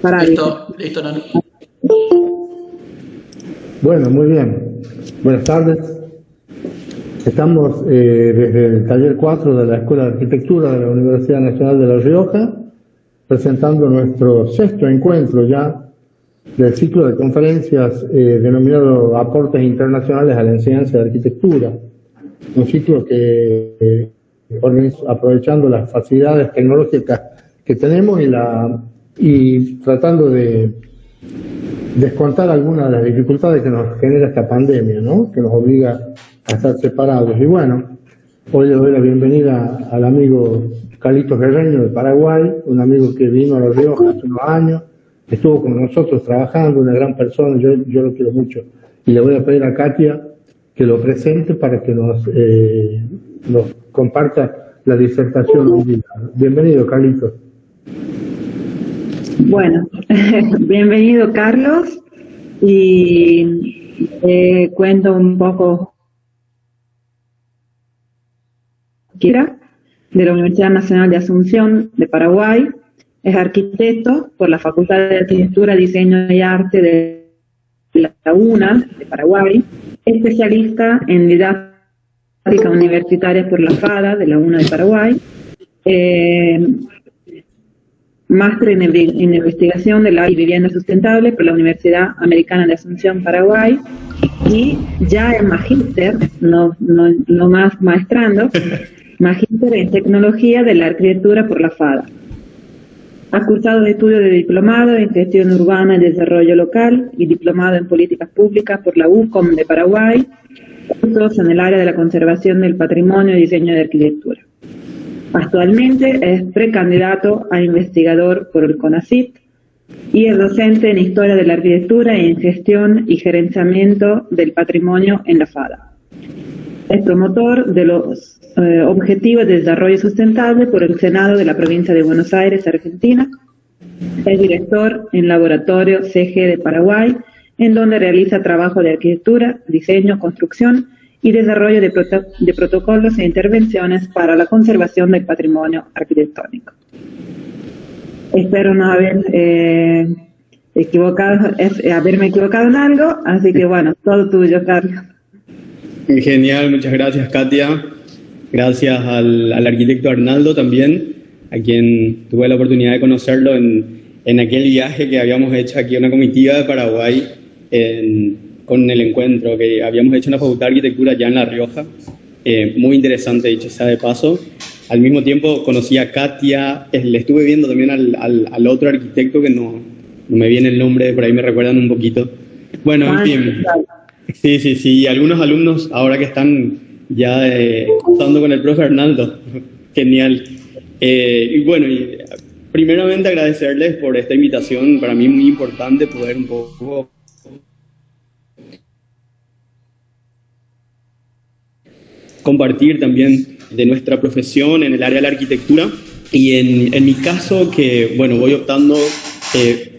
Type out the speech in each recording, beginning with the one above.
Listo, listo, Nani. Bueno, muy bien. Buenas tardes. Estamos desde el taller 4 de la Escuela de Arquitectura de la Universidad Nacional de La Rioja, presentando nuestro sexto encuentro ya del ciclo de conferencias denominado Aportes Internacionales a la Enseñanza de Arquitectura. Un ciclo que aprovechando las facilidades tecnológicas que tenemos y tratando de descontar algunas de las dificultades que nos genera esta pandemia, ¿no? Que nos obliga a estar separados. Y bueno, hoy le doy la bienvenida al amigo Carlitos Guerreño de Paraguay, un amigo que vino a La Rioja hace unos años, estuvo con nosotros trabajando, una gran persona, yo lo quiero mucho. Y le voy a pedir a Katia que lo presente para que nos comparta la disertación. Bienvenido, Carlitos. Bueno, bienvenido, Carlos, y cuento un poco de la Universidad Nacional de Asunción de Paraguay. Es arquitecto por la Facultad de Arquitectura, Diseño y Arte de la UNA de Paraguay, especialista en didáctica universitaria por la FADA de la UNA de Paraguay, máster en investigación de la vivienda sustentable por la Universidad Americana de Asunción, Paraguay, y ya en magíster, no más maestrando, magíster en tecnología de la arquitectura por la FADA. Ha cursado estudios de diplomado en gestión urbana y desarrollo local y diplomado en políticas públicas por la UCOM de Paraguay, cursos en el área de la conservación del patrimonio y diseño de arquitectura. Actualmente es precandidato a investigador por el CONACYT y es docente en Historia de la Arquitectura y en Gestión y Gerenciamiento del Patrimonio en la FADA. Es promotor de los Objetivos de Desarrollo Sustentable por el Senado de la Provincia de Buenos Aires, Argentina. Es director en Laboratorio CG de Paraguay, en donde realiza trabajo de arquitectura, diseño, construcción y desarrollo de protocolos e intervenciones para la conservación del patrimonio arquitectónico. Espero no haberme equivocado en algo, así que bueno, todo tuyo, Carlos. Genial, muchas gracias, Katia. Gracias al arquitecto Arnaldo también, a quien tuve la oportunidad de conocerlo en aquel viaje que habíamos hecho aquí, una comitiva de Paraguay, con el encuentro que habíamos hecho en la Facultad de Arquitectura ya en La Rioja. Muy interesante, dicho sea de paso. Al mismo tiempo conocí a Katia, le estuve viendo también al otro arquitecto que no me viene el nombre, por ahí me recuerdan un poquito. Bueno, en fin. Sí, algunos alumnos ahora que están ya estando con el profe Arnaldo. Genial. Y bueno, primeramente agradecerles por esta invitación, para mí muy importante poder un poco compartir también de nuestra profesión en el área de la arquitectura y en mi caso que, bueno, voy optando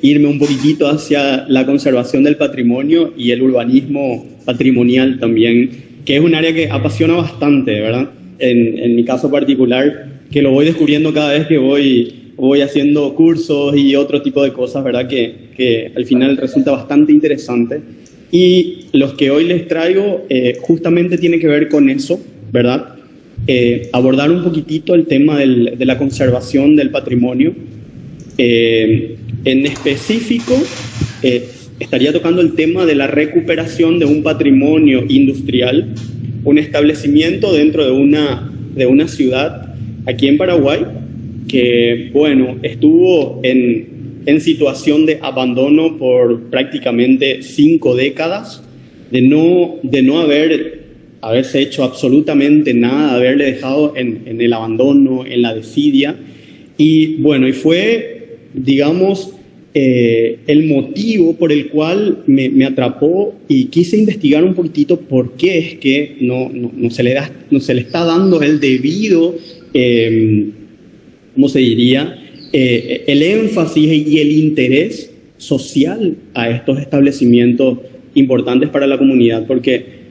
irme un poquitito hacia la conservación del patrimonio y el urbanismo patrimonial también, que es un área que apasiona bastante, ¿verdad? En mi caso particular, que lo voy descubriendo cada vez que voy haciendo cursos y otro tipo de cosas, ¿verdad? Que al final resulta bastante interesante. Y los que hoy les traigo justamente tiene que ver con eso, ¿verdad? Abordar un poquitito el tema de la conservación del patrimonio. En específico, estaría tocando el tema de la recuperación de un patrimonio industrial, un establecimiento dentro de una ciudad aquí en Paraguay, que, bueno, estuvo en situación de abandono por prácticamente 5 décadas, de no haberse hecho absolutamente nada, haberle dejado en el abandono, en la desidia. Y bueno, y fue, digamos, el motivo por el cual me atrapó y quise investigar un poquitito por qué es que no se le está dando el debido, ¿cómo se diría?, el énfasis y el interés social a estos establecimientos importantes para la comunidad, porque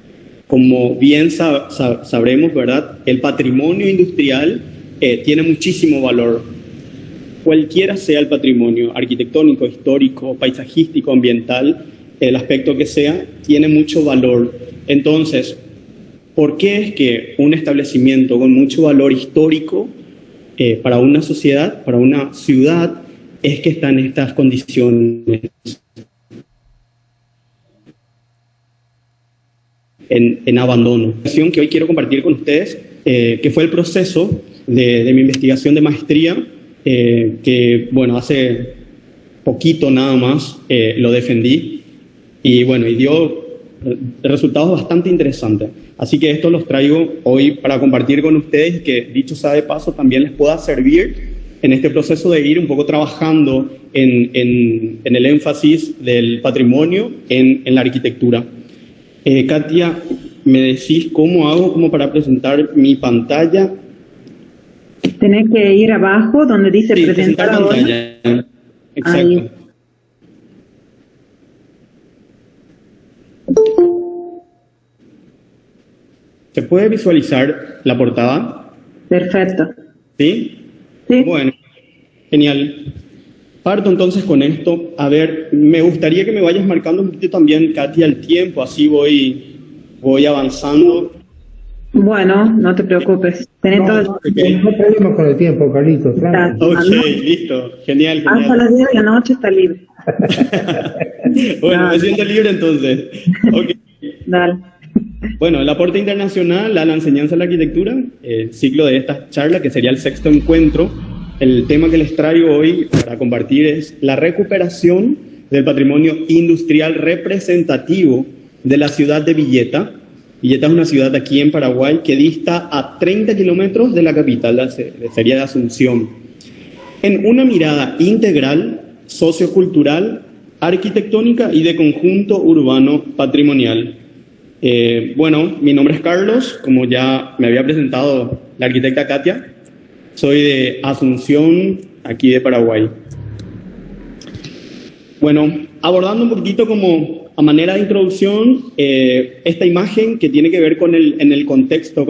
como bien sabremos, ¿verdad?, el patrimonio industrial tiene muchísimo valor cualquiera sea el patrimonio arquitectónico, histórico, paisajístico, ambiental, el aspecto que sea, tiene mucho valor. Entonces, ¿por qué es que un establecimiento con mucho valor histórico para una sociedad, para una ciudad, es que está en estas condiciones? En abandono. Que hoy quiero compartir con ustedes, que fue el proceso de mi investigación de maestría, que, bueno, hace poquito nada más lo defendí, y bueno, y dio resultados bastante interesantes. Así que esto los traigo hoy para compartir con ustedes, que dicho sea de paso también les pueda servir en este proceso de ir un poco trabajando en el énfasis del patrimonio en la arquitectura. Katia, ¿me decís cómo hago como para presentar mi pantalla? Tenés que ir abajo donde dice Sí, presentar pantalla. Exacto. Ahí. ¿Se puede visualizar la portada? Perfecto. ¿Sí? Sí. Bueno, genial. Parto entonces con esto. A ver, me gustaría que me vayas marcando un poquito también, Katia, el tiempo, así voy avanzando. Bueno, no te preocupes. Tenés todo el... No hay problema con el tiempo, Carlitos. tranqui. Ok, listo. Genial, Hasta genial. las 10 de la noche está libre. Bueno, No. me siento libre entonces. Ok. Dale. Bueno, el aporte internacional a la enseñanza de la arquitectura, el ciclo de esta charla, que sería el 6º encuentro. El tema que les traigo hoy para compartir es la recuperación del patrimonio industrial representativo de la ciudad de Villeta. Villeta es una ciudad aquí en Paraguay que dista a 30 kilómetros de la capital, sería de Asunción. En una mirada integral, sociocultural, arquitectónica y de conjunto urbano patrimonial. Bueno, mi nombre es Carlos, como ya me había presentado la arquitecta Katia. Soy de Asunción, aquí de Paraguay. Bueno, abordando un poquito como a manera de introducción, esta imagen que tiene que ver con el contexto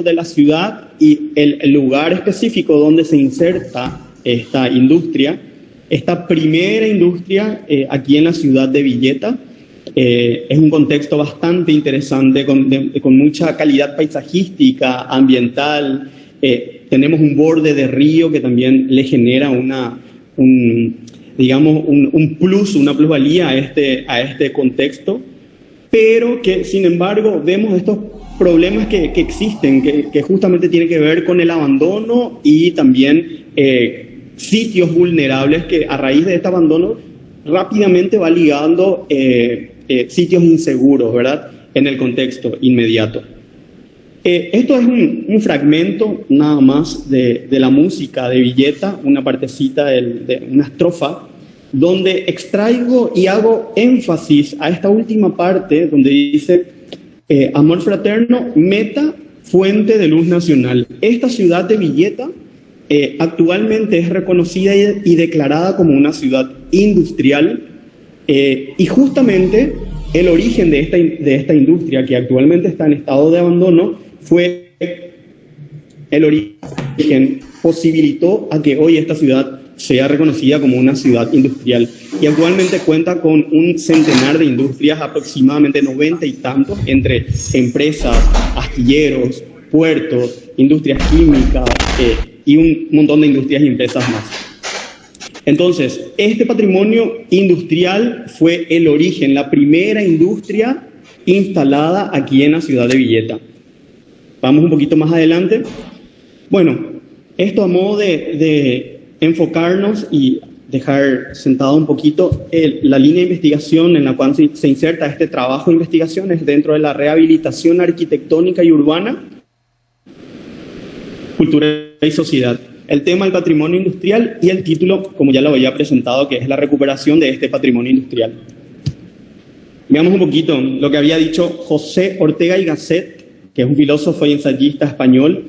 de la ciudad y el lugar específico donde se inserta esta industria, esta primera industria aquí en la ciudad de Villeta. Es un contexto bastante interesante, con mucha calidad paisajística, ambiental. Tenemos un borde de río que también le genera un plus, una plusvalía a este contexto, pero que sin embargo vemos estos problemas que existen, que justamente tienen que ver con el abandono y también sitios vulnerables que a raíz de este abandono rápidamente va ligando sitios inseguros, ¿verdad?, en el contexto inmediato. Esto es un fragmento nada más de la música de Villeta, una partecita de una estrofa, donde extraigo y hago énfasis a esta última parte donde dice amor fraterno, meta, fuente de luz nacional. Esta ciudad de Villeta actualmente es reconocida y declarada como una ciudad industrial, y justamente el origen de esta industria, que actualmente está en estado de abandono, fue el origen, posibilitó a que hoy esta ciudad sea reconocida como una ciudad industrial, y actualmente cuenta con un centenar de industrias, aproximadamente 90 y tantos, entre empresas, astilleros, puertos, industrias químicas y un montón de industrias y empresas más. Entonces, este patrimonio industrial fue el origen, la primera industria instalada aquí en la ciudad de Villeta. Vamos un poquito más adelante. Bueno, esto a modo de enfocarnos y dejar sentado un poquito la línea de investigación en la cual se inserta este trabajo de investigación es dentro de la rehabilitación arquitectónica y urbana, cultura y sociedad. El tema del patrimonio industrial y el título, como ya lo había presentado, que es la recuperación de este patrimonio industrial. Veamos un poquito lo que había dicho José Ortega y Gasset, que es un filósofo y ensayista español.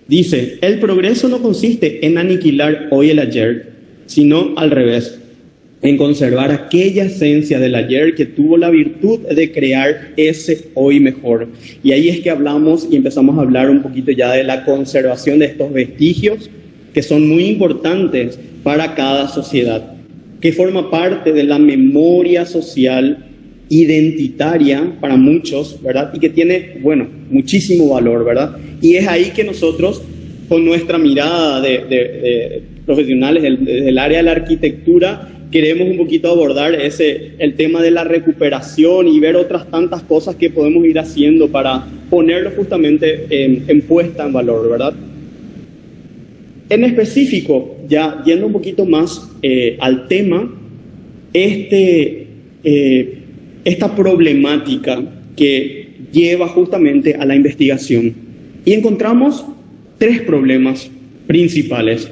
Dice, el progreso no consiste en aniquilar hoy el ayer, sino al revés, en conservar aquella esencia del ayer que tuvo la virtud de crear ese hoy mejor. Y ahí es que hablamos y empezamos a hablar un poquito ya de la conservación de estos vestigios que son muy importantes para cada sociedad, que forma parte de la memoria social identitaria para muchos, ¿verdad? Y que tiene, bueno, muchísimo valor, ¿verdad? Y es ahí que nosotros, con nuestra mirada de profesionales del área de la arquitectura, queremos un poquito abordar el tema de la recuperación y ver otras tantas cosas que podemos ir haciendo para ponerlo justamente en puesta en valor, ¿verdad? En específico, ya yendo un poquito más al tema, esta problemática que lleva justamente a la investigación. Y encontramos 3 problemas principales.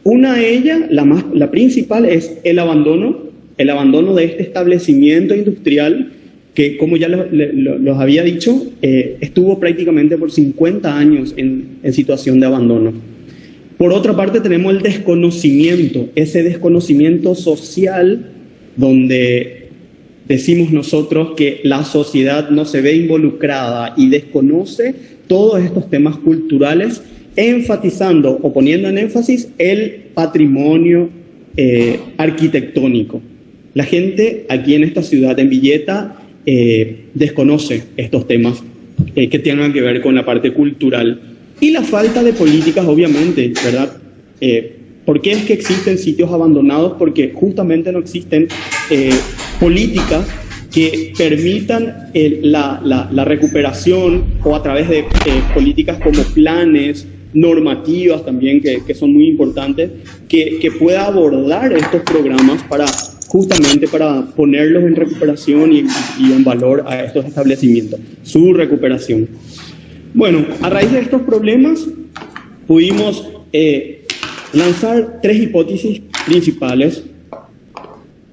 Una de ellas, la principal, es el abandono de este establecimiento industrial que, como ya los había dicho, estuvo prácticamente por 50 años en situación de abandono. Por otra parte, tenemos el desconocimiento, ese desconocimiento social donde decimos nosotros que la sociedad no se ve involucrada y desconoce todos estos temas culturales, enfatizando o poniendo en énfasis el patrimonio arquitectónico. La gente aquí en esta ciudad, en Villeta, desconoce estos temas que tengan que ver con la parte cultural. Y la falta de políticas, obviamente, ¿verdad? ¿Por qué es que existen sitios abandonados? Porque justamente no existen políticas que permitan la recuperación, o a través de políticas como planes, normativas también, que son muy importantes, que pueda abordar estos programas justamente para ponerlos en recuperación y en valor a estos establecimientos, su recuperación. Bueno, a raíz de estos problemas pudimos lanzar 3 hipótesis principales.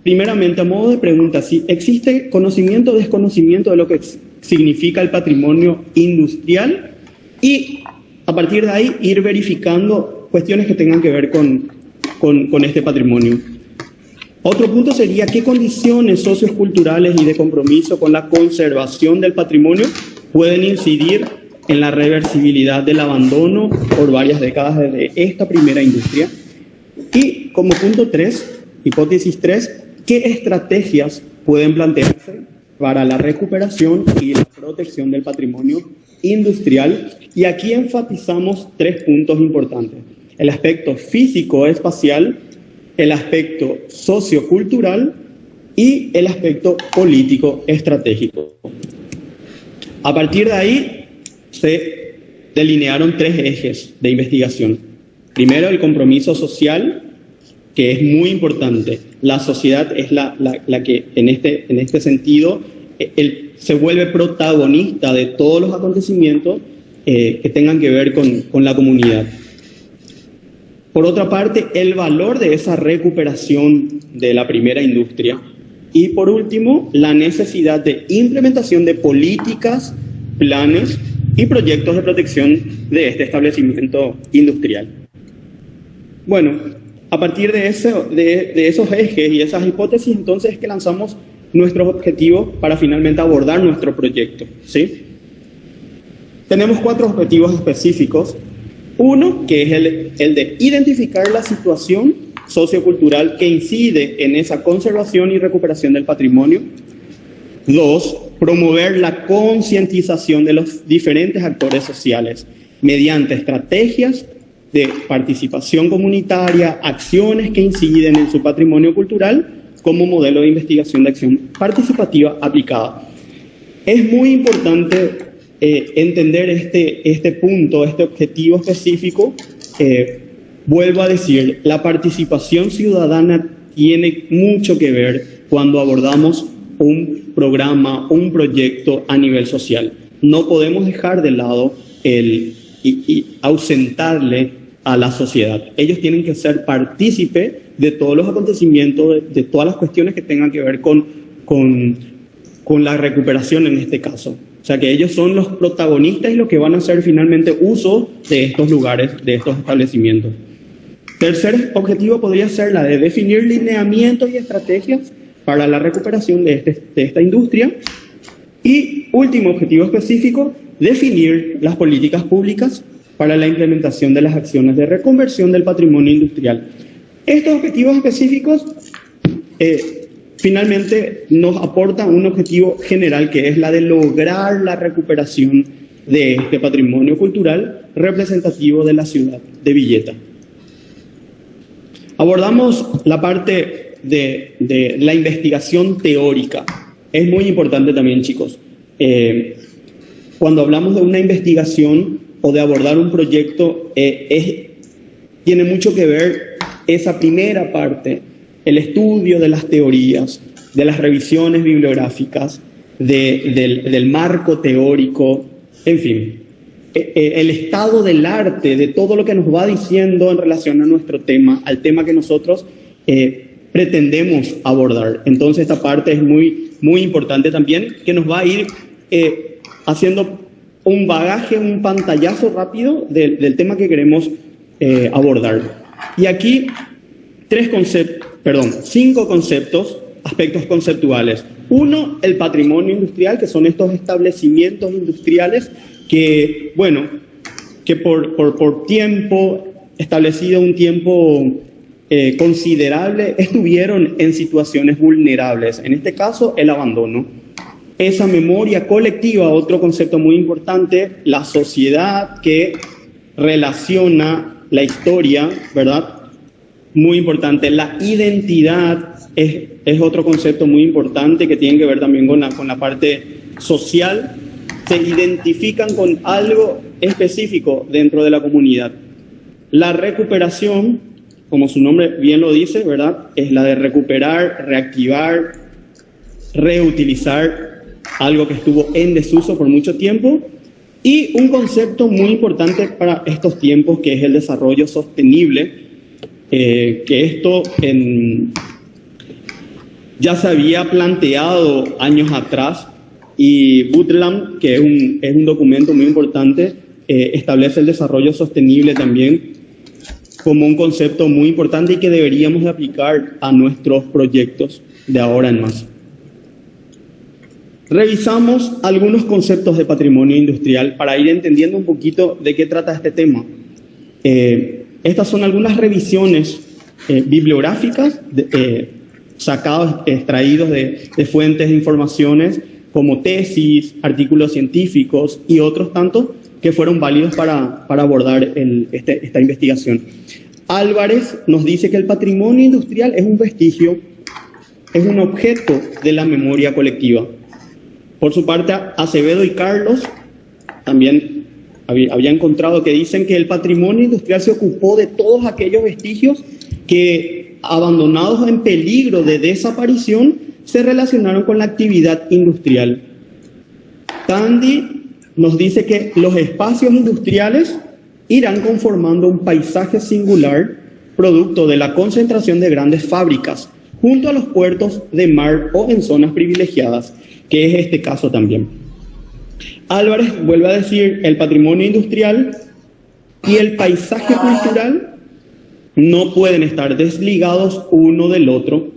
Primeramente, a modo de pregunta, si existe conocimiento o desconocimiento de lo que significa el patrimonio industrial, y a partir de ahí ir verificando cuestiones que tengan que ver con este patrimonio. Otro punto sería qué condiciones socioculturales y de compromiso con la conservación del patrimonio pueden incidir en la reversibilidad del abandono por varias décadas de esta primera industria. Y como punto 3, hipótesis 3, ¿qué estrategias pueden plantearse para la recuperación y la protección del patrimonio industrial? Y aquí enfatizamos 3 puntos importantes: el aspecto físico-espacial, el aspecto sociocultural y el aspecto político-estratégico. A partir de ahí se delinearon 3 ejes de investigación. Primero, el compromiso social, que es muy importante. La sociedad es la que en este sentido se vuelve protagonista de todos los acontecimientos que tengan que ver con la comunidad. Por otra parte, el valor de esa recuperación de la primera industria. Y por último, la necesidad de implementación de políticas, planes y proyectos de protección de este establecimiento industrial. Bueno, a partir de esos ejes y esas hipótesis, entonces es que lanzamos nuestros objetivos para finalmente abordar nuestro proyecto, ¿sí? Tenemos 4 objetivos específicos. Uno, que es el de identificar la situación sociocultural que incide en esa conservación y recuperación del patrimonio. 2, promover la concientización de los diferentes actores sociales mediante estrategias de participación comunitaria, acciones que inciden en su patrimonio cultural como modelo de investigación de acción participativa aplicada. Es muy importante entender este punto, este objetivo específico. Vuelvo a decir, la participación ciudadana tiene mucho que ver cuando abordamos un programa, un proyecto a nivel social. No podemos dejar de lado y ausentarle a la sociedad. Ellos tienen que ser partícipe de todos los acontecimientos, de todas las cuestiones que tengan que ver con la recuperación en este caso. O sea, que ellos son los protagonistas y los que van a hacer finalmente uso de estos lugares, de estos establecimientos. Tercer objetivo podría ser la de definir lineamientos y estrategias para la recuperación de esta industria. Y último objetivo específico, definir las políticas públicas para la implementación de las acciones de reconversión del patrimonio industrial. Estos objetivos específicos finalmente nos aportan un objetivo general, que es la de lograr la recuperación de este patrimonio cultural representativo de la ciudad de Villeta. Abordamos la parte de la investigación teórica. Es muy importante también, chicos. Cuando hablamos de una investigación o de abordar un proyecto, tiene mucho que ver esa primera parte, el estudio de las teorías, de las revisiones bibliográficas, del marco teórico, en fin, el estado del arte, de todo lo que nos va diciendo en relación a nuestro tema, al tema que nosotros pretendemos abordar. Entonces esta parte es muy, muy importante también, que nos va a ir haciendo un bagaje, un pantallazo rápido del tema que queremos abordar. Y aquí 5 conceptos, aspectos conceptuales. Uno, el patrimonio industrial, que son estos establecimientos industriales que, bueno, que por tiempo, establecido un tiempo considerable, estuvieron en situaciones vulnerables. En este caso, el abandono. Esa memoria colectiva, otro concepto muy importante, la sociedad que relaciona la historia, ¿verdad? Muy importante. La identidad es otro concepto muy importante que tiene que ver también con la parte social. Se identifican con algo específico dentro de la comunidad. La recuperación, como su nombre bien lo dice, ¿verdad? Es la de recuperar, reactivar, reutilizar algo que estuvo en desuso por mucho tiempo. Y un concepto muy importante para estos tiempos, que es el desarrollo sostenible, que esto ya se había planteado años atrás, y Brundtland, que es un documento muy importante, establece el desarrollo sostenible también como un concepto muy importante y que deberíamos de aplicar a nuestros proyectos de ahora en más. Revisamos algunos conceptos de patrimonio industrial para ir entendiendo un poquito de qué trata este tema. Estas son algunas revisiones bibliográficas extraídos de fuentes de informaciones como tesis, artículos científicos y otros tantos que fueron válidos para abordar esta investigación. Álvarez nos dice que el patrimonio industrial es un vestigio, es un objeto de la memoria colectiva. Por su parte, Acevedo y Carlos también había encontrado que dicen que el patrimonio industrial se ocupó de todos aquellos vestigios que, abandonados en peligro de desaparición, se relacionaron con la actividad industrial. Tandy nos dice que los espacios industriales irán conformando un paisaje singular, producto de la concentración de grandes fábricas, junto a los puertos de mar o en zonas privilegiadas, que es este caso también. Álvarez vuelve a decir, el patrimonio industrial y el paisaje cultural no pueden estar desligados uno del otro,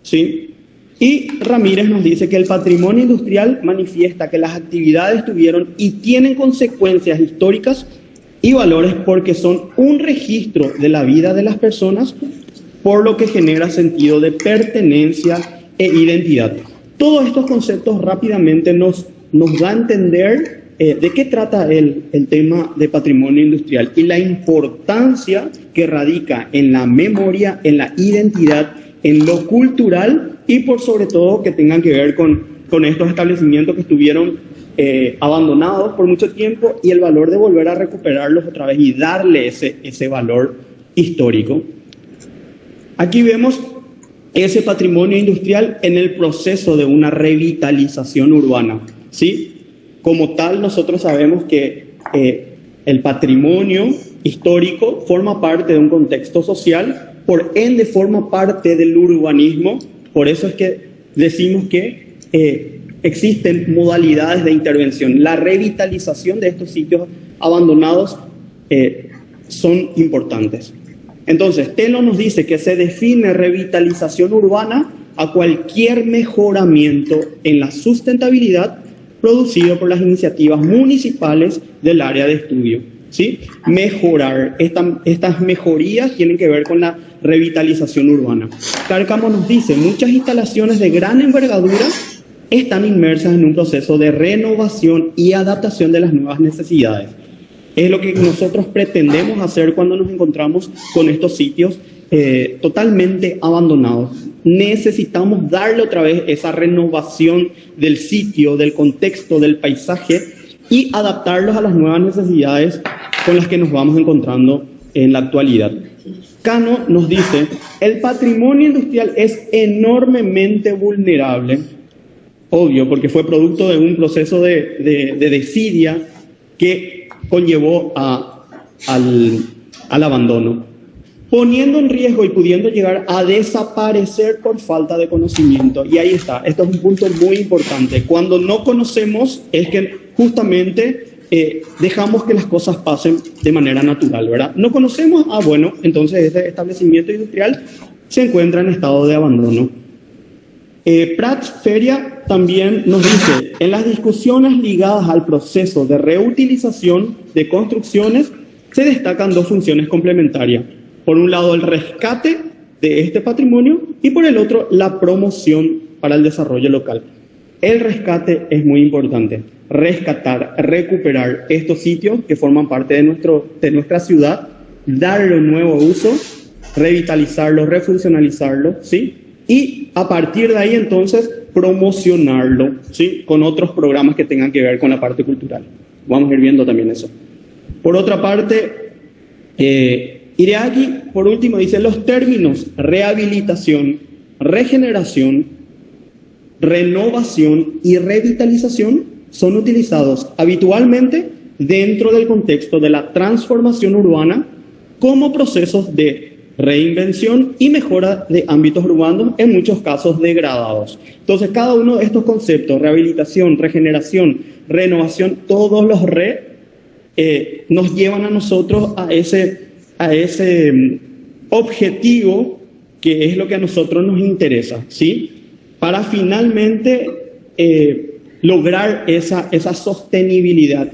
¿sí? Y Ramírez nos dice que el patrimonio industrial manifiesta que las actividades tuvieron y tienen consecuencias históricas y valores porque son un registro de la vida de las personas, por lo que genera sentido de pertenencia e identidad. Todos estos conceptos rápidamente nos da a entender de qué trata el tema de patrimonio industrial y la importancia que radica en la memoria, en la identidad, en lo cultural y por sobre todo que tengan que ver con estos establecimientos que estuvieron abandonados por mucho tiempo y el valor de volver a recuperarlos otra vez y darle ese valor histórico. Aquí vemos ese patrimonio industrial en el proceso de una revitalización urbana, ¿sí? Como tal, nosotros sabemos que el patrimonio histórico forma parte de un contexto social, por ende forma parte del urbanismo. Por eso es que decimos que existen modalidades de intervención. La revitalización de estos sitios abandonados son importantes. Entonces, Telo nos dice que se define revitalización urbana a cualquier mejoramiento en la sustentabilidad producido por las iniciativas municipales del área de estudio. ¿sí? Mejorar. Estas mejorías tienen que ver con la revitalización urbana. Cárcamo nos dice, muchas instalaciones de gran envergadura están inmersas en un proceso de renovación y adaptación de las nuevas necesidades. Es lo que nosotros pretendemos hacer cuando nos encontramos con estos sitios totalmente abandonados. Necesitamos darle otra vez esa renovación del sitio, del contexto, del paisaje y adaptarlos a las nuevas necesidades con las que nos vamos encontrando en la actualidad. Cano nos dice, el patrimonio industrial es enormemente vulnerable, obvio, porque fue producto de un proceso de desidia que conllevó al abandono, poniendo en riesgo y pudiendo llegar a desaparecer por falta de conocimiento. Y ahí está, esto es un punto muy importante. Cuando no conocemos es que justamente dejamos que las cosas pasen de manera natural, ¿verdad? No conocemos, bueno, entonces este establecimiento industrial se encuentra en estado de abandono. Prats Feria también nos dice, en las discusiones ligadas al proceso de reutilización de construcciones se destacan dos funciones complementarias. Por un lado, el rescate de este patrimonio y por el otro, la promoción para el desarrollo local. El rescate es muy importante. Rescatar, recuperar estos sitios que forman parte de nuestra ciudad, darle un nuevo uso, revitalizarlo, refuncionalizarlo, ¿sí? Y a partir de ahí entonces promocionarlo, ¿sí? Con otros programas que tengan que ver con la parte cultural. Vamos a ir viendo también eso. Por otra parte, Ireaki, por último, dice los términos rehabilitación, regeneración, renovación y revitalización son utilizados habitualmente dentro del contexto de la transformación urbana como procesos de reinvención y mejora de ámbitos urbanos, en muchos casos degradados. Entonces, cada uno de estos conceptos, rehabilitación, regeneración, renovación, todos los nos llevan a nosotros a ese objetivo que es lo que a nosotros nos interesa, ¿sí? Para finalmente lograr esa sostenibilidad,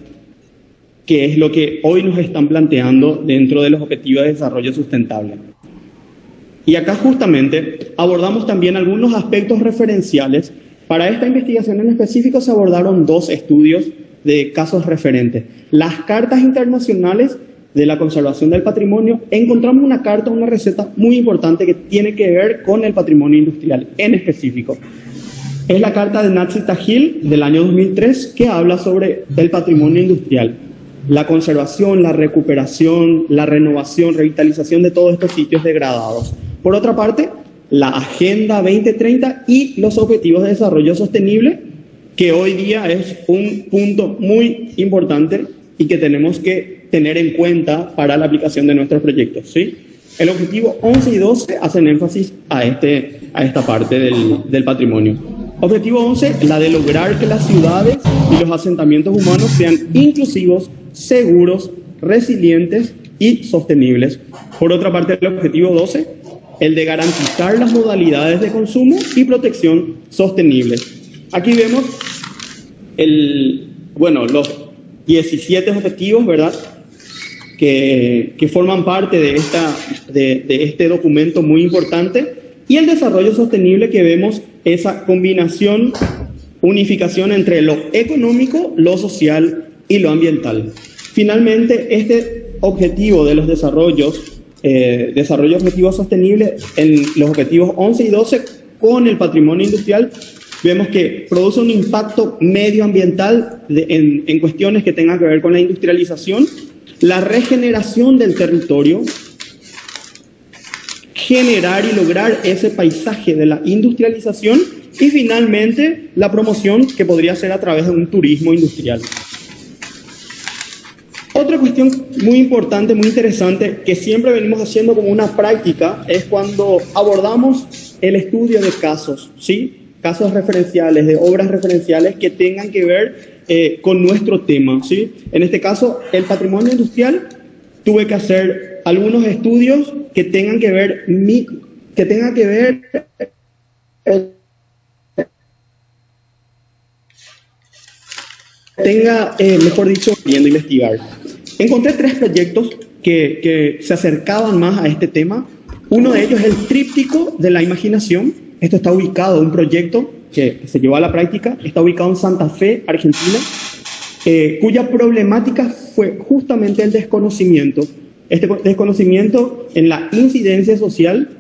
que es lo que hoy nos están planteando dentro de los Objetivos de Desarrollo Sustentable. Y acá justamente abordamos también algunos aspectos referenciales. Para esta investigación en específico se abordaron dos estudios de casos referentes. Las cartas internacionales de la conservación del patrimonio, encontramos una carta, una receta muy importante que tiene que ver con el patrimonio industrial en específico. Es la carta de Natsi Tajil del año 2003 que habla sobre el patrimonio industrial, la conservación, la recuperación, la renovación, revitalización de todos estos sitios degradados. Por otra parte, la Agenda 2030 y los Objetivos de Desarrollo Sostenible, que hoy día es un punto muy importante y que tenemos que tener en cuenta para la aplicación de nuestros proyectos, ¿sí? El objetivo 11 y 12 hacen énfasis a esta parte del patrimonio. Objetivo 11, la de lograr que las ciudades y los asentamientos humanos sean inclusivos, seguros, resilientes y sostenibles. Por otra parte, el objetivo 12, el de garantizar las modalidades de consumo y protección sostenibles. Aquí vemos los 17 objetivos, ¿verdad?, que forman parte de este documento muy importante, y el desarrollo sostenible, que vemos esa combinación, unificación entre lo económico, lo social y lo ambiental. Finalmente, este objetivo de los desarrollo objetivo sostenible, en los objetivos 11 y 12, con el patrimonio industrial, vemos que produce un impacto medioambiental en cuestiones que tengan que ver con la industrialización, la regeneración del territorio, generar y lograr ese paisaje de la industrialización, y finalmente la promoción, que podría ser a través de un turismo industrial. Otra cuestión muy importante, muy interesante, que siempre venimos haciendo como una práctica, es cuando abordamos el estudio de casos, ¿sí? Casos referenciales, de obras referenciales que tengan que ver con nuestro tema, ¿sí? En este caso, el patrimonio industrial, tuve que hacer algunos estudios que tengan que ver, mejor dicho, pudiendo investigar. encontré 3 proyectos que se acercaban más a este tema. Uno de ellos es el tríptico de la imaginación. Esto está ubicado, un proyecto que se llevó a la práctica, está ubicado en Santa Fe, Argentina, cuya problemática fue justamente el desconocimiento. Este desconocimiento en la incidencia social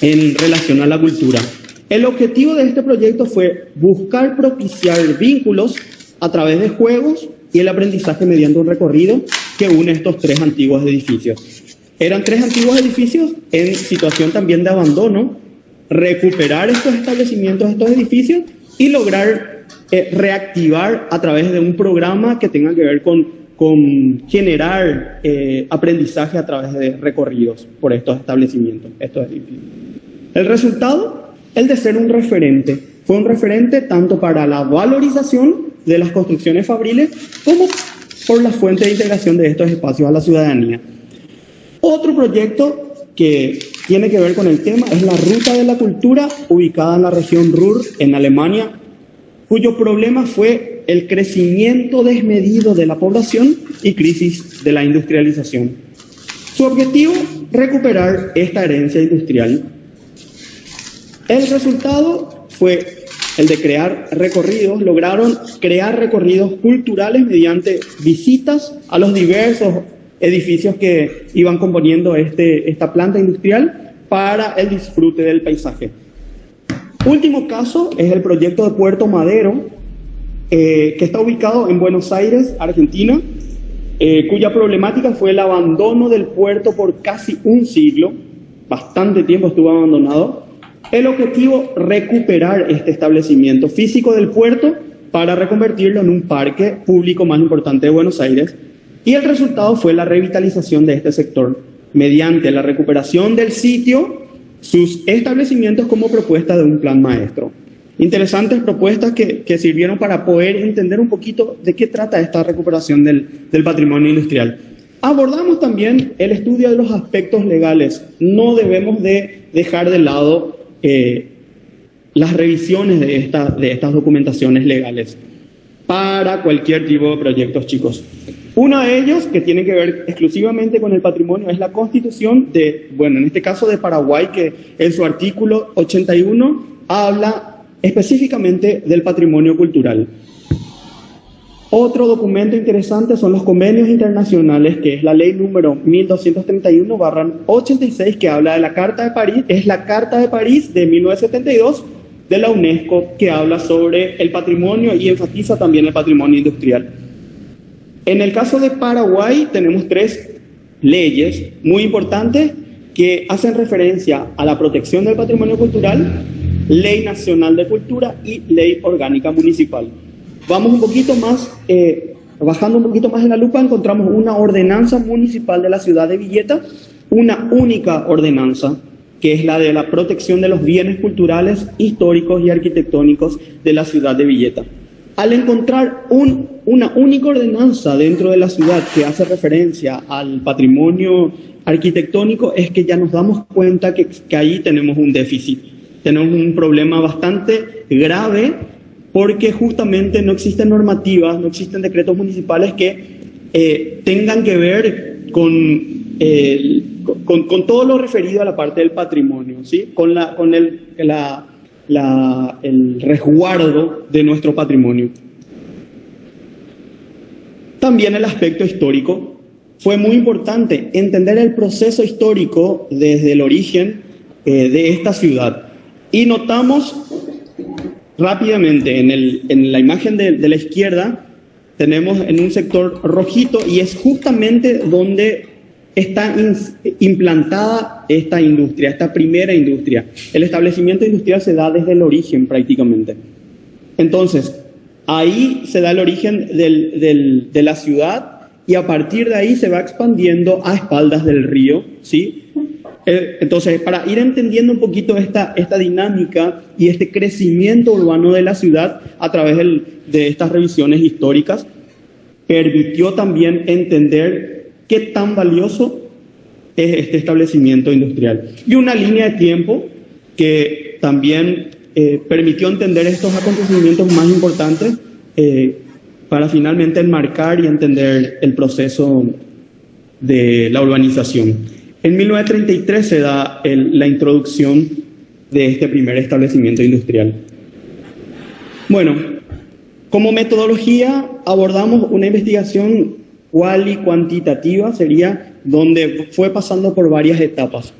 en relación a la cultura. El objetivo de este proyecto fue buscar propiciar vínculos a través de juegos y el aprendizaje mediante un recorrido que une estos 3 antiguos edificios. Eran 3 antiguos edificios en situación también de abandono, recuperar estos establecimientos, estos edificios y lograr reactivar a través de un programa que tenga que ver con generar aprendizaje a través de recorridos por estos establecimientos, estos edificios. El resultado, el de ser un referente. Fue un referente tanto para la valorización de las construcciones fabriles como por la fuente de integración de estos espacios a la ciudadanía. Otro proyecto que tiene que ver con el tema es la Ruta de la Cultura, ubicada en la región Ruhr, en Alemania, cuyo problema fue el crecimiento desmedido de la población y crisis de la industrialización. Su objetivo, recuperar esta herencia industrial. El resultado fue el de crear recorridos. Lograron crear recorridos culturales mediante visitas a los diversos edificios que iban componiendo esta planta industrial para el disfrute del paisaje. Último caso es el proyecto de Puerto Madero, que está ubicado en Buenos Aires, Argentina, cuya problemática fue el abandono del puerto por casi un siglo, bastante tiempo estuvo abandonado. El objetivo, recuperar este establecimiento físico del puerto para reconvertirlo en un parque público más importante de Buenos Aires. Y el resultado fue la revitalización de este sector mediante la recuperación del sitio, sus establecimientos como propuesta de un plan maestro. Interesantes propuestas que sirvieron para poder entender un poquito de qué trata esta recuperación del patrimonio industrial. Abordamos también el estudio de los aspectos legales. No debemos de dejar de lado las revisiones de estas documentaciones legales para cualquier tipo de proyectos, chicos. Uno de ellos, que tiene que ver exclusivamente con el patrimonio, es la Constitución en este caso de Paraguay, que en su artículo 81 habla específicamente del patrimonio cultural. Otro documento interesante son los convenios internacionales, que es la ley número 1231/86, que habla de la Carta de París, es la Carta de París de 1972 de la UNESCO, que habla sobre el patrimonio y enfatiza también el patrimonio industrial. En el caso de Paraguay tenemos 3 leyes muy importantes que hacen referencia a la protección del patrimonio cultural, Ley Nacional de Cultura y Ley Orgánica Municipal. Vamos un poquito más, bajando un poquito más en la lupa, encontramos una ordenanza municipal de la ciudad de Villeta, una única ordenanza, que es la de la protección de los bienes culturales, históricos y arquitectónicos de la ciudad de Villeta. Al encontrar una única ordenanza dentro de la ciudad que hace referencia al patrimonio arquitectónico, es que ya nos damos cuenta que ahí tenemos un déficit, tenemos un problema bastante grave, porque justamente no existen normativas, no existen decretos municipales que tengan que ver con todo lo referido a la parte del patrimonio, ¿sí? Con el resguardo de nuestro patrimonio. También el aspecto histórico. Fue muy importante entender el proceso histórico desde el origen de esta ciudad. Y notamos rápidamente en la imagen de la izquierda, tenemos en un sector rojito, y es justamente donde está implantada esta industria, esta primera industria. El establecimiento industrial se da desde el origen prácticamente. Entonces, ahí se da el origen de la ciudad, y a partir de ahí se va expandiendo a espaldas del río, ¿sí? Entonces, para ir entendiendo un poquito esta dinámica y este crecimiento urbano de la ciudad a través de estas revisiones históricas, permitió también entender qué tan valioso es este establecimiento industrial. Y una línea de tiempo que también permitió entender estos acontecimientos más importantes para finalmente enmarcar y entender el proceso de la urbanización. En 1933 se da la introducción de este primer establecimiento industrial. Bueno, como metodología abordamos una investigación cuantitativa, sería donde fue pasando por varias etapas.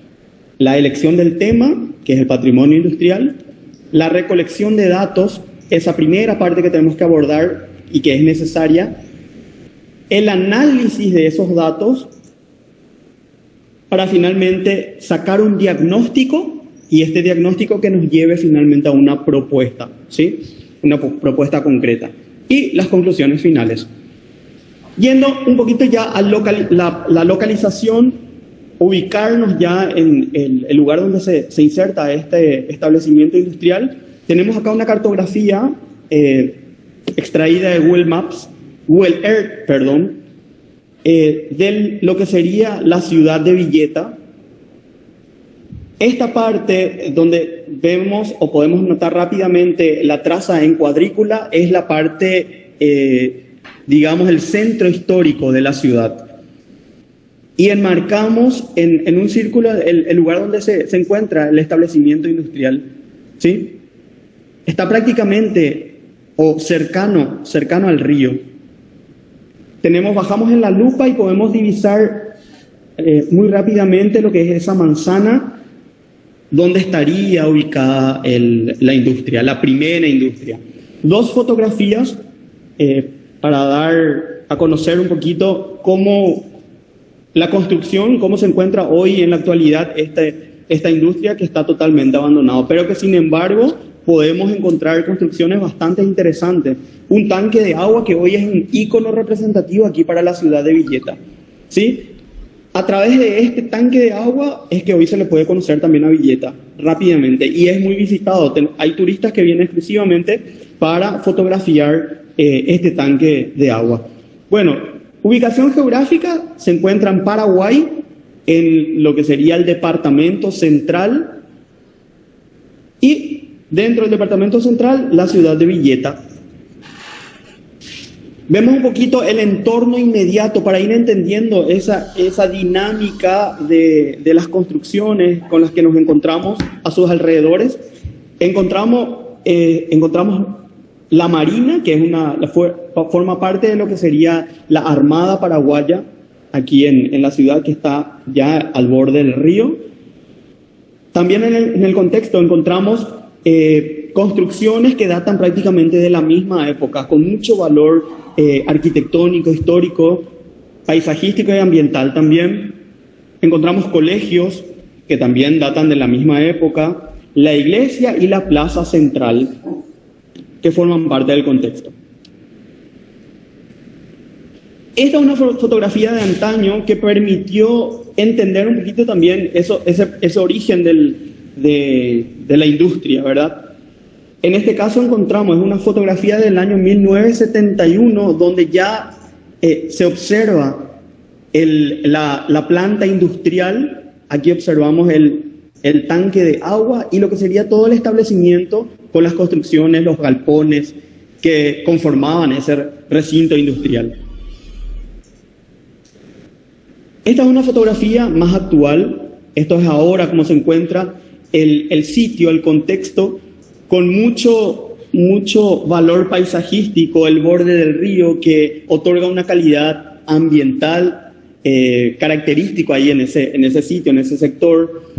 La elección del tema, que es el patrimonio industrial, la recolección de datos, esa primera parte que tenemos que abordar y que es necesaria, el análisis de esos datos para finalmente sacar un diagnóstico y este diagnóstico que nos lleve finalmente a una propuesta, ¿sí? Una propuesta concreta. Y las conclusiones finales. Yendo un poquito ya a la localización, ubicarnos ya en el lugar donde se inserta este establecimiento industrial, tenemos acá una cartografía extraída de Google Earth, de lo que sería la ciudad de Villeta. Esta parte donde vemos o podemos notar rápidamente la traza en cuadrícula es la parte, digamos, el centro histórico de la ciudad. Y enmarcamos en un círculo el lugar donde se encuentra el establecimiento industrial, ¿sí? Está prácticamente o cercano al río. Bajamos en la lupa y podemos divisar muy rápidamente lo que es esa manzana donde estaría ubicada la industria, la primera industria. Dos fotografías para dar a conocer un poquito cómo la construcción, cómo se encuentra hoy en la actualidad esta industria que está totalmente abandonada, pero que sin embargo podemos encontrar construcciones bastante interesantes. Un tanque de agua que hoy es un ícono representativo aquí para la ciudad de Villeta, ¿sí? A través de este tanque de agua es que hoy se le puede conocer también a Villeta rápidamente y es muy visitado. Hay turistas que vienen exclusivamente para fotografiar este tanque de agua. Bueno, ubicación geográfica se encuentra en Paraguay, en lo que sería el departamento central, y dentro del departamento central la ciudad de Villeta. Vemos un poquito el entorno inmediato para ir entendiendo esa dinámica de las construcciones con las que nos encontramos a sus alrededores. Encontramos la Marina, que es forma parte de lo que sería la Armada Paraguaya, aquí en la ciudad que está ya al borde del río. También en el contexto encontramos construcciones que datan prácticamente de la misma época, con mucho valor arquitectónico, histórico, paisajístico y ambiental también. Encontramos colegios que también datan de la misma época, la iglesia y la plaza central, que forman parte del contexto. Esta es una fotografía de antaño que permitió entender un poquito también ese origen de la industria, ¿verdad? En este caso encontramos una fotografía del año 1971 donde ya se observa la planta industrial. Aquí observamos el tanque de agua y lo que sería todo el establecimiento con las construcciones, los galpones que conformaban ese recinto industrial. Esta es una fotografía más actual. Esto es ahora como se encuentra el sitio, el contexto, con mucho valor paisajístico, el borde del río que otorga una calidad ambiental característico ahí en ese sitio, en ese sector.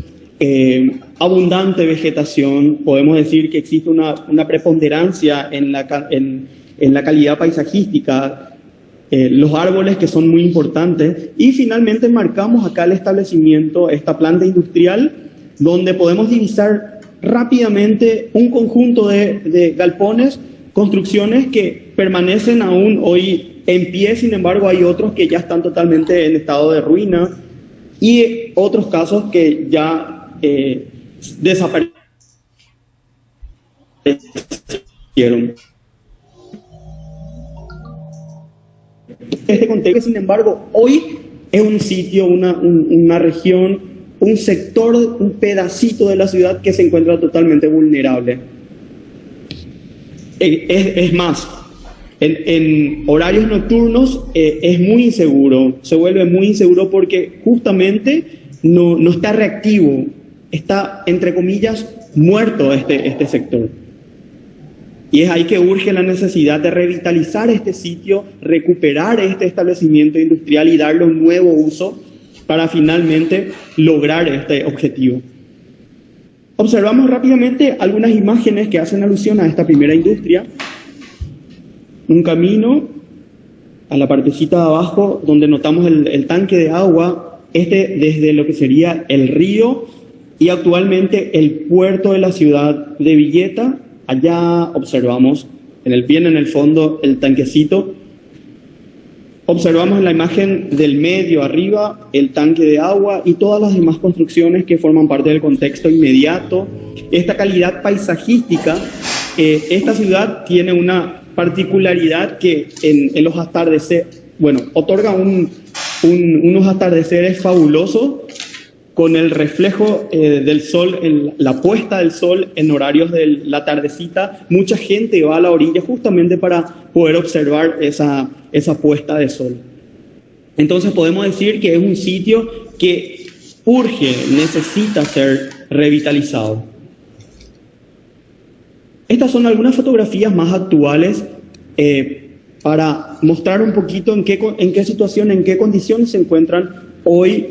Abundante vegetación, podemos decir que existe una preponderancia en la calidad paisajística, los árboles que son muy importantes, y finalmente marcamos acá el establecimiento, esta planta industrial, donde podemos divisar rápidamente un conjunto de galpones, construcciones que permanecen aún hoy en pie. Sin embargo hay otros que ya están totalmente en estado de ruina y otros casos que ya desaparecieron. Este contexto, sin embargo, hoy es un sitio, una región, un sector, un pedacito de la ciudad que se encuentra totalmente vulnerable. Es más, En horarios nocturnos es muy inseguro, se vuelve muy inseguro porque justamente no está reactivo, está, entre comillas, muerto este sector. Y es ahí que urge la necesidad de revitalizar este sitio, recuperar este establecimiento industrial y darle un nuevo uso para finalmente lograr este objetivo. Observamos rápidamente algunas imágenes que hacen alusión a esta primera industria. Un camino a la partecita de abajo donde notamos el tanque de agua, desde lo que sería el río y actualmente el puerto de la ciudad de Villeta. Allá observamos bien en el fondo el tanquecito. Observamos en la imagen del medio arriba el tanque de agua y todas las demás construcciones que forman parte del contexto inmediato. Esta calidad paisajística, esta ciudad tiene una particularidad que en los atardeceres, otorga unos atardeceres fabulosos con el reflejo del sol, la puesta del sol en horarios de la tardecita. Mucha gente va a la orilla justamente para poder observar esa puesta de sol. Entonces podemos decir que es un sitio que urge, necesita ser revitalizado. Estas son algunas fotografías más actuales para mostrar un poquito en qué situación, en qué condiciones se encuentran hoy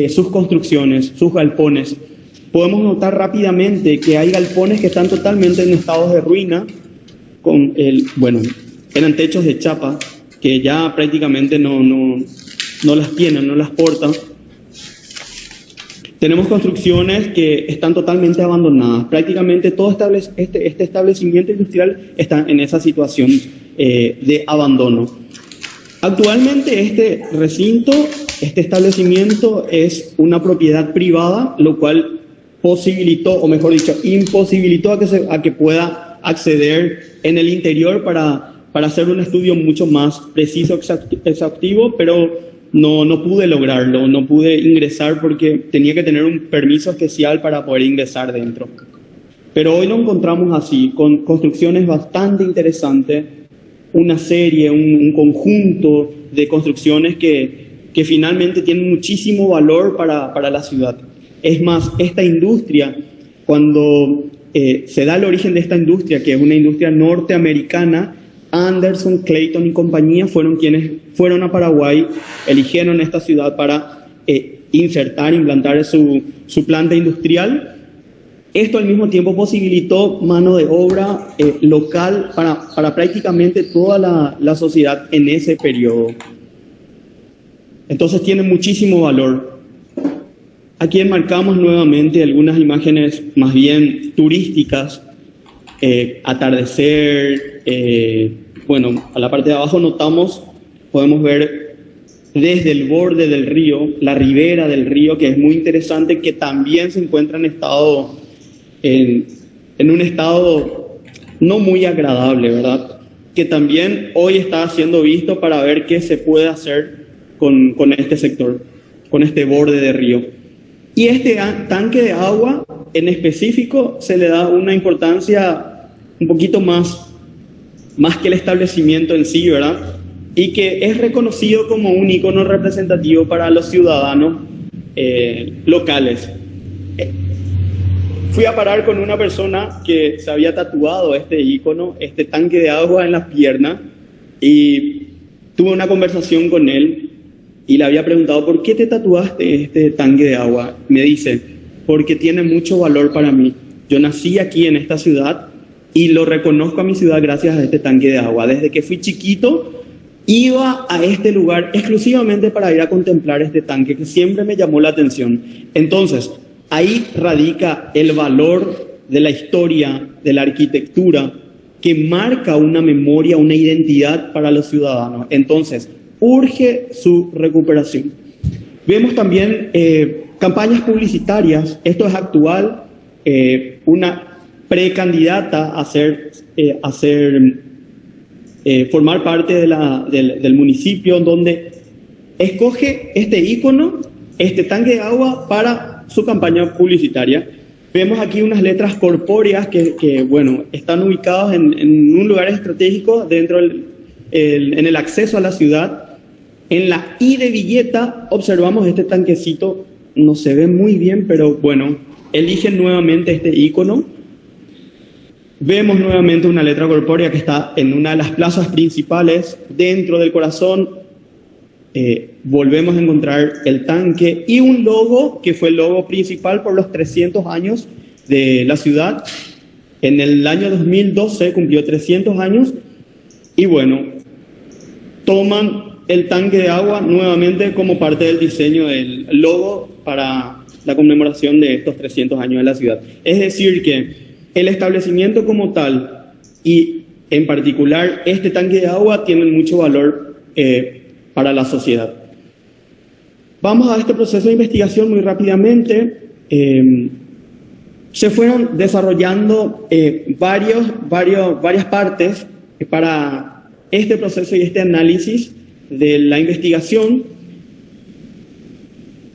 sus construcciones, sus galpones. Podemos notar rápidamente que hay galpones que están totalmente en estados de ruina, eran techos de chapa que ya prácticamente no las tienen, no las portan. Tenemos construcciones que están totalmente abandonadas. Prácticamente todo este establecimiento industrial está en esa situación de abandono. Actualmente este recinto, este establecimiento es una propiedad privada, lo cual posibilitó, o mejor dicho, imposibilitó a que pueda acceder en el interior para hacer un estudio mucho más preciso, exhaustivo, pero no pude lograrlo, no pude ingresar porque tenía que tener un permiso especial para poder ingresar dentro. Pero hoy lo encontramos así, con construcciones bastante interesantes, una serie, un conjunto de construcciones que finalmente tienen muchísimo valor para la ciudad. Es más, esta industria, cuando se da el origen de esta industria, que es una industria norteamericana, Anderson, Clayton y compañía fueron quienes fueron a Paraguay, eligieron esta ciudad para implantar su planta industrial. Esto al mismo tiempo posibilitó mano de obra local para prácticamente toda la sociedad en ese periodo. Entonces tiene muchísimo valor. Aquí enmarcamos nuevamente algunas imágenes más bien turísticas, atardecer, a la parte de abajo podemos ver desde el borde del río, la ribera del río, que es muy interesante, que también se encuentra en un estado no muy agradable, ¿verdad? Que también hoy está siendo visto para ver qué se puede hacer con este sector, con este borde de río. Y este tanque de agua en específico se le da una importancia un poquito más que el establecimiento en sí, ¿verdad? Y que es reconocido como un icono representativo para los ciudadanos locales. Fui a parar con una persona que se había tatuado este icono, este tanque de agua en las piernas, y tuve una conversación con él y le había preguntado, ¿por qué te tatuaste este tanque de agua? Me dice, porque tiene mucho valor para mí. Yo nací aquí en esta ciudad y lo reconozco a mi ciudad gracias a este tanque de agua. Desde que fui chiquito, iba a este lugar exclusivamente para ir a contemplar este tanque que siempre me llamó la atención. Entonces, ahí radica el valor de la historia, de la arquitectura, que marca una memoria, una identidad para los ciudadanos. Entonces, urge su recuperación. Vemos también campañas publicitarias. Esto es actual, una precandidata a formar parte del municipio, donde escoge este ícono, este tanque de agua, para su campaña publicitaria. Vemos aquí unas letras corpóreas que están ubicadas en un lugar estratégico dentro en el acceso a la ciudad. En la I de Villeta observamos este tanquecito, no se ve muy bien, pero bueno, eligen nuevamente este icono. Vemos nuevamente una letra corpórea que está en una de las plazas principales dentro del corazón. Volvemos a encontrar el tanque y un logo que fue el logo principal por los 300 años de la ciudad. En el año 2012 cumplió 300 años y bueno, toman el tanque de agua nuevamente como parte del diseño del logo para la conmemoración de estos 300 años de la ciudad. Es decir que el establecimiento como tal y en particular este tanque de agua tienen mucho valor para la sociedad. Vamos a este proceso de investigación muy rápidamente. Se fueron desarrollando varias partes para este proceso y este análisis de la investigación.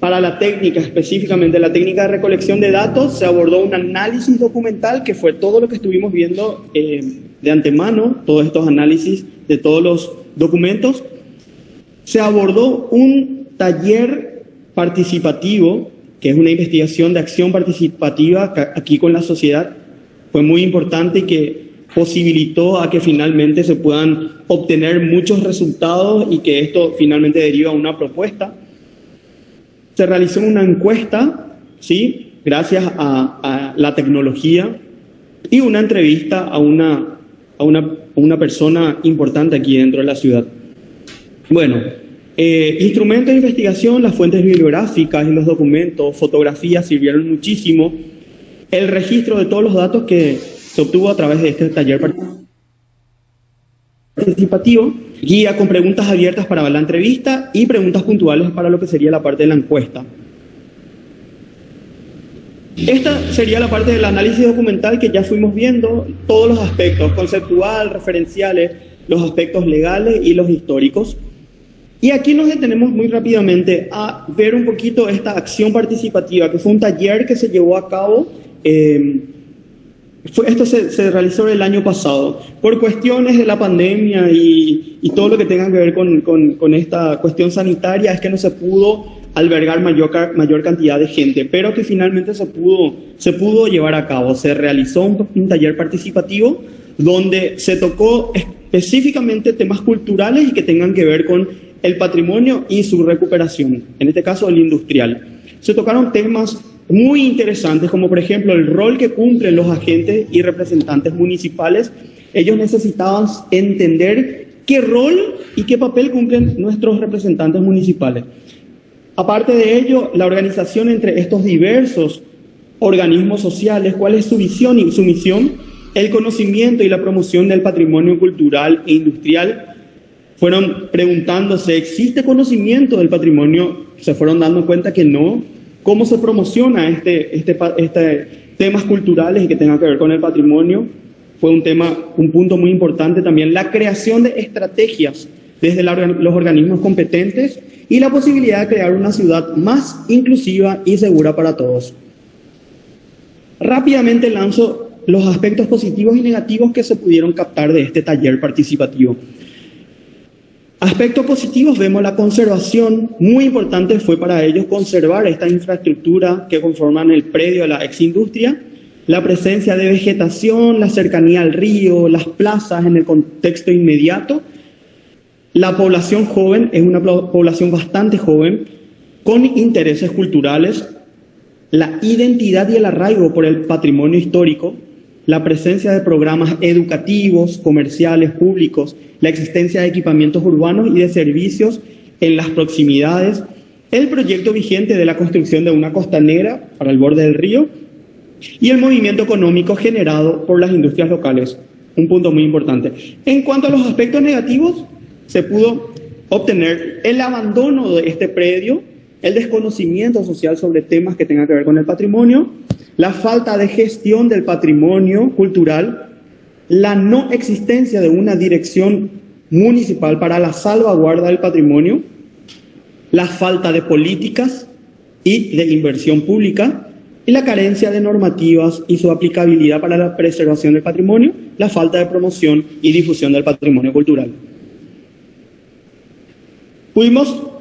Para la técnica, específicamente la técnica de recolección de datos, se abordó un análisis documental, que fue todo lo que estuvimos viendo de antemano, todos estos análisis de todos los documentos. Se abordó un taller participativo, que es una investigación de acción participativa aquí con la sociedad. Fue muy importante y que posibilitó a que finalmente se puedan obtener muchos resultados y que esto finalmente deriva a una propuesta. Se realizó una encuesta, ¿sí?, gracias a la tecnología, y una entrevista a una persona importante aquí dentro de la ciudad. Bueno, instrumentos de investigación, las fuentes bibliográficas y los documentos, fotografías sirvieron muchísimo. El registro de todos los datos que se obtuvo a través de este taller participativo, guía con preguntas abiertas para la entrevista y preguntas puntuales para lo que sería la parte de la encuesta. Esta sería la parte del análisis documental que ya fuimos viendo, todos los aspectos, conceptual, referenciales, los aspectos legales y los históricos. Y aquí nos detenemos muy rápidamente a ver un poquito esta acción participativa, que fue un taller que se llevó a cabo. Esto se realizó el año pasado. Por cuestiones de la pandemia y todo lo que tenga que ver con esta cuestión sanitaria, es que no se pudo albergar mayor cantidad de gente, pero que finalmente se pudo llevar a cabo. Se realizó un taller participativo donde se tocó específicamente temas culturales y que tengan que ver con el patrimonio y su recuperación, en este caso el industrial. Se tocaron temas muy interesantes, como por ejemplo el rol que cumplen los agentes y representantes municipales. Ellos necesitaban entender qué rol y qué papel cumplen nuestros representantes municipales. Aparte de ello, la organización entre estos diversos organismos sociales, cuál es su visión y su misión, el conocimiento y la promoción del patrimonio cultural e industrial. Fueron preguntándose, ¿existe conocimiento del patrimonio? Se fueron dando cuenta que no. ¿Cómo se promociona temas culturales y que tengan que ver con el patrimonio? Fue un punto muy importante también. La creación de estrategias desde los organismos competentes y la posibilidad de crear una ciudad más inclusiva y segura para todos. Rápidamente lanzo los aspectos positivos y negativos que se pudieron captar de este taller participativo. Aspectos positivos, vemos la conservación. Muy importante fue para ellos conservar esta infraestructura que conforman el predio de la exindustria, la presencia de vegetación, la cercanía al río, las plazas en el contexto inmediato. La población joven es una población bastante joven, con intereses culturales, la identidad y el arraigo por el patrimonio histórico, la presencia de programas educativos, comerciales, públicos, la existencia de equipamientos urbanos y de servicios en las proximidades, el proyecto vigente de la construcción de una costanera para el borde del río y el movimiento económico generado por las industrias locales. Un punto muy importante. En cuanto a los aspectos negativos, se pudo obtener el abandono de este predio, el desconocimiento social sobre temas que tengan que ver con el patrimonio, la falta de gestión del patrimonio cultural, la no existencia de una dirección municipal para la salvaguarda del patrimonio, la falta de políticas y de inversión pública, y la carencia de normativas y su aplicabilidad para la preservación del patrimonio, la falta de promoción y difusión del patrimonio cultural.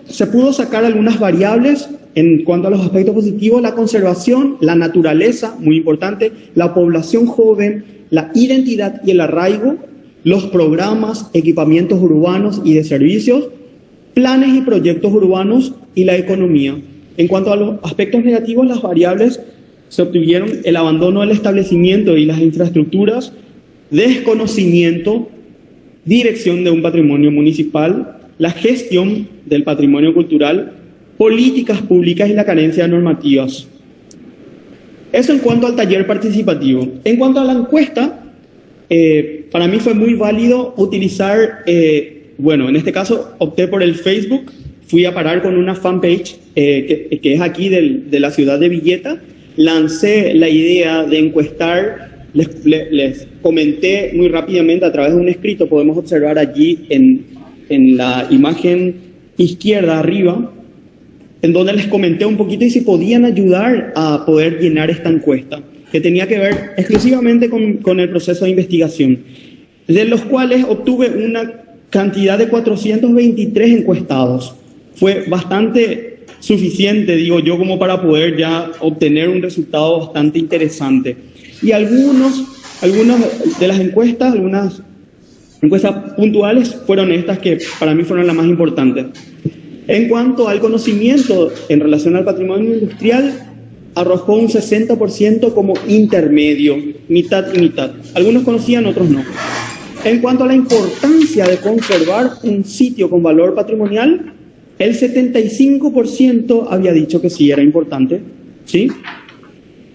Se pudo sacar algunas variables en cuanto a los aspectos positivos: la conservación, la naturaleza, muy importante, la población joven, la identidad y el arraigo, los programas, equipamientos urbanos y de servicios, planes y proyectos urbanos y la economía. En cuanto a los aspectos negativos, las variables se obtuvieron: el abandono del establecimiento y las infraestructuras, desconocimiento, dirección de un patrimonio municipal, la gestión del patrimonio cultural, políticas públicas y la carencia de normativas. Eso en cuanto al taller participativo. En cuanto a la encuesta, para mí fue muy válido utilizar, en este caso opté por el Facebook, fui a parar con una fanpage que es aquí de la ciudad de Villeta, lancé la idea de encuestar, les comenté muy rápidamente a través de un escrito, podemos observar allí en la imagen izquierda arriba, en donde les comenté un poquito y si podían ayudar a poder llenar esta encuesta, que tenía que ver exclusivamente con el proceso de investigación, de los cuales obtuve una cantidad de 423 encuestados. Fue bastante suficiente, digo yo, como para poder ya obtener un resultado bastante interesante. Y algunas de las encuestas, algunas encuestas puntuales fueron estas que para mí fueron las más importantes. En cuanto al conocimiento en relación al patrimonio industrial, arrojó un 60% como intermedio, mitad y mitad. Algunos conocían, otros no. En cuanto a la importancia de conservar un sitio con valor patrimonial, el 75% había dicho que sí era importante, ¿sí?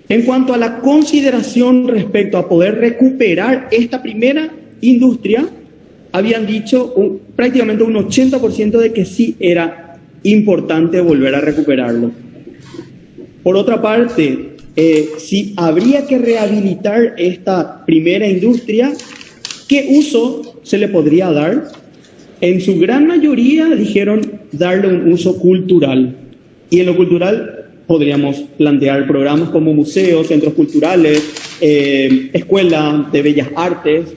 En cuanto a la consideración respecto a poder recuperar esta primera industria, habían dicho prácticamente un 80% de que sí era importante volver a recuperarlo. Por otra parte, si habría que rehabilitar esta primera industria, ¿qué uso se le podría dar? En su gran mayoría dijeron darle un uso cultural. Y en lo cultural podríamos plantear programas como museos, centros culturales, escuelas de bellas artes,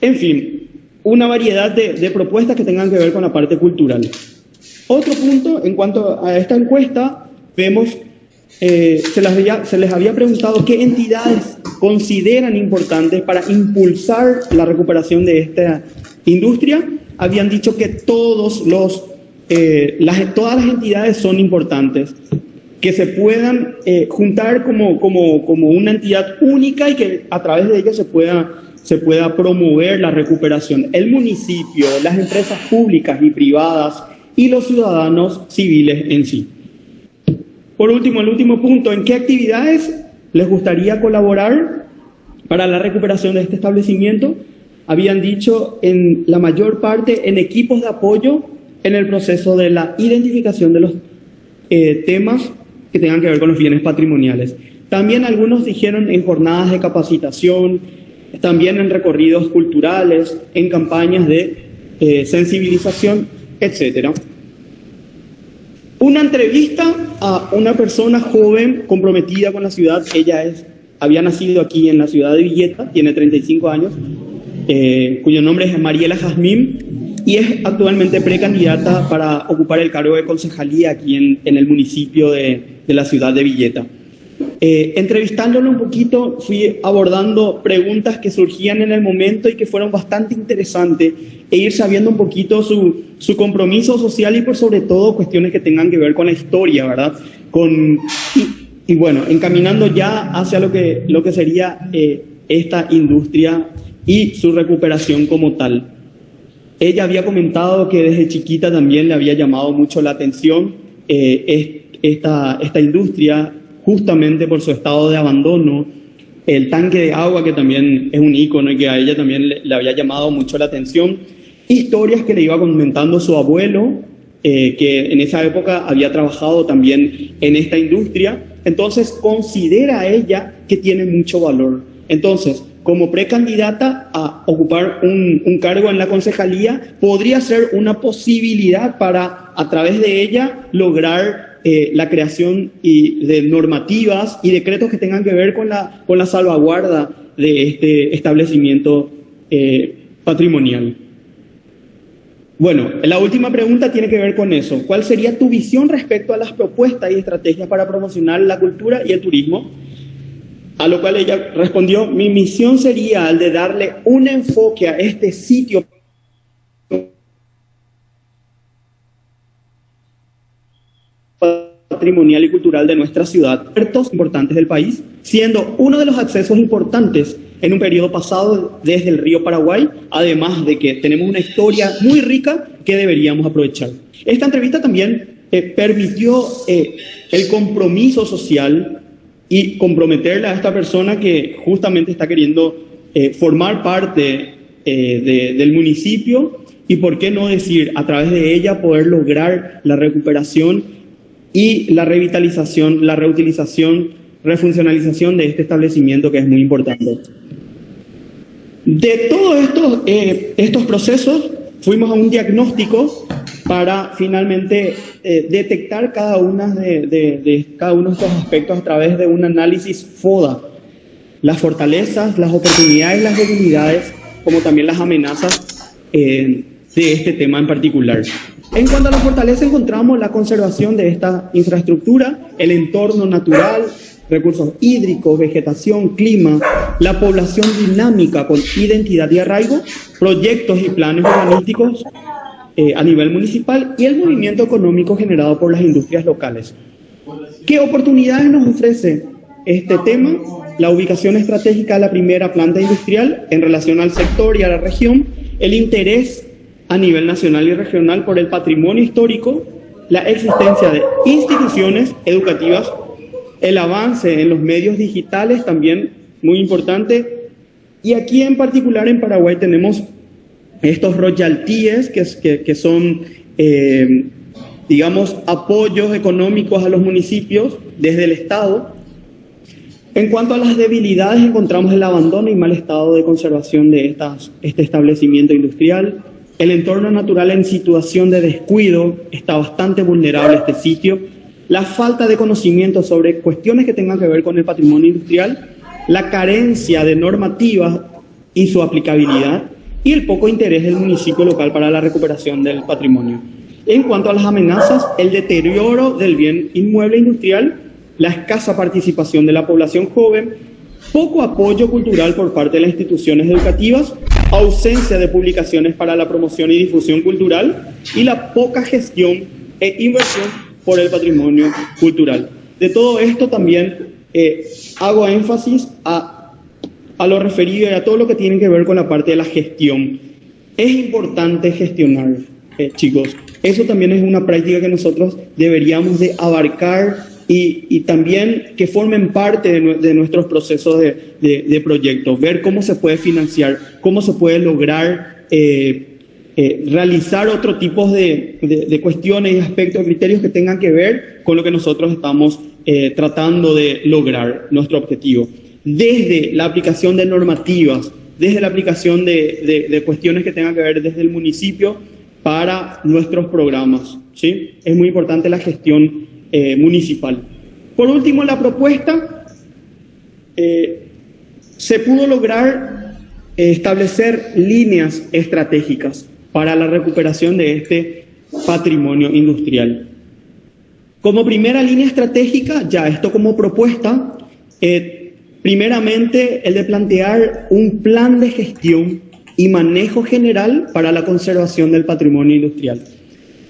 en fin, una variedad de propuestas que tengan que ver con la parte cultural. Otro punto, en cuanto a esta encuesta, vemos, se les había preguntado qué entidades consideran importantes para impulsar la recuperación de esta industria. Habían dicho que todas las entidades son importantes, que se puedan juntar como una entidad única y que a través de ella se pueda promover la recuperación. El municipio, las empresas públicas y privadas y los ciudadanos civiles en sí. Por último, el último punto, ¿en qué actividades les gustaría colaborar para la recuperación de este establecimiento? Habían dicho en la mayor parte en equipos de apoyo en el proceso de la identificación de los temas que tengan que ver con los bienes patrimoniales. También algunos dijeron en jornadas de capacitación, también en recorridos culturales, en campañas de sensibilización, etc. Una entrevista a una persona joven comprometida con la ciudad. Ella había nacido aquí en la ciudad de Villeta, tiene 35 años, cuyo nombre es Mariela Jazmín, y es actualmente precandidata para ocupar el cargo de concejalía aquí en el municipio de la ciudad de Villeta. Entrevistándolo un poquito, fui abordando preguntas que surgían en el momento y que fueron bastante interesantes, e ir sabiendo un poquito su compromiso social y por sobre todo cuestiones que tengan que ver con la historia, ¿verdad? Y bueno, encaminando ya hacia lo que sería esta industria y su recuperación como tal. Ella había comentado que desde chiquita también le había llamado mucho la atención esta industria, justamente por su estado de abandono, el tanque de agua, que también es un ícono y que a ella también le había llamado mucho la atención, historias que le iba comentando su abuelo, que en esa época había trabajado también en esta industria. Entonces considera ella que tiene mucho valor. Entonces, como precandidata a ocupar un cargo en la concejalía, podría ser una posibilidad para, a través de ella, lograr la creación de normativas y decretos que tengan que ver con la salvaguarda de este establecimiento patrimonial. Bueno, la última pregunta tiene que ver con eso. ¿Cuál sería tu visión respecto a las propuestas y estrategias para promocionar la cultura y el turismo? A lo cual ella respondió, mi misión sería el de darle un enfoque a este sitio patrimonial y cultural de nuestra ciudad, puertos importantes del país, siendo uno de los accesos importantes en un periodo pasado desde el río Paraguay, además de que tenemos una historia muy rica que deberíamos aprovechar. Esta entrevista también permitió el compromiso social y comprometerle a esta persona que justamente está queriendo formar parte del municipio y, por qué no decir, a través de ella poder lograr la recuperación y la revitalización, la reutilización, refuncionalización de este establecimiento, que es muy importante. De todos estos procesos fuimos a un diagnóstico para finalmente detectar cada uno de estos aspectos a través de un análisis FODA, las fortalezas, las oportunidades, las debilidades, como también las amenazas de este tema en particular. En cuanto a la fortaleza, encontramos la conservación de esta infraestructura, el entorno natural, recursos hídricos, vegetación, clima, la población dinámica con identidad y arraigo, proyectos y planes urbanísticos a nivel municipal y el movimiento económico generado por las industrias locales. ¿Qué oportunidades nos ofrece este tema? La ubicación estratégica de la primera planta industrial en relación al sector y a la región, el interés a nivel nacional y regional por el patrimonio histórico, la existencia de instituciones educativas, el avance en los medios digitales también muy importante, y aquí en particular en Paraguay tenemos estos royalties que son, digamos, apoyos económicos a los municipios desde el Estado. En cuanto a las debilidades, encontramos el abandono y mal estado de conservación de este establecimiento industrial. El entorno natural en situación de descuido, está bastante vulnerable este sitio. La falta de conocimiento sobre cuestiones que tengan que ver con el patrimonio industrial, la carencia de normativas y su aplicabilidad, y el poco interés del municipio local para la recuperación del patrimonio. En cuanto a las amenazas, el deterioro del bien inmueble industrial, la escasa participación de la población joven, poco apoyo cultural por parte de las instituciones educativas, ausencia de publicaciones para la promoción y difusión cultural y la poca gestión e inversión por el patrimonio cultural. De todo esto también hago énfasis a lo referido y a todo lo que tiene que ver con la parte de la gestión. Es importante gestionar, chicos. Eso también es una práctica que nosotros deberíamos de abarcar y también que formen parte de nuestros procesos de proyectos, ver cómo se puede financiar, cómo se puede lograr realizar otro tipo de cuestiones y aspectos, criterios que tengan que ver con lo que nosotros estamos tratando de lograr, nuestro objetivo. Desde la aplicación de normativas, desde la aplicación de cuestiones que tengan que ver desde el municipio para nuestros programas, ¿sí? Es muy importante la gestión municipal. Por último, la propuesta se pudo lograr establecer líneas estratégicas para la recuperación de este patrimonio industrial. Como primera línea estratégica, ya esto como propuesta, primeramente el de plantear un plan de gestión y manejo general para la conservación del patrimonio industrial.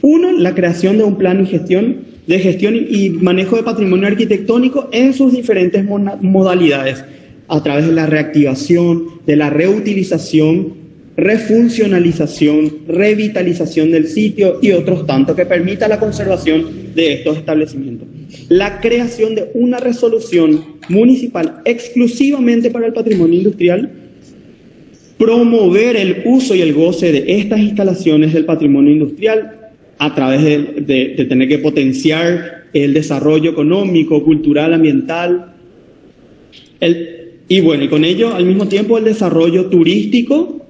Uno, la creación de un plan de gestión y manejo de patrimonio arquitectónico en sus diferentes modalidades, a través de la reactivación, de la reutilización, refuncionalización, revitalización del sitio y otros tantos que permita la conservación de estos establecimientos. La creación de una resolución municipal exclusivamente para el patrimonio industrial, promover el uso y el goce de estas instalaciones del patrimonio industrial a través de tener que potenciar el desarrollo económico, cultural, ambiental, y bueno, y con ello al mismo tiempo el desarrollo turístico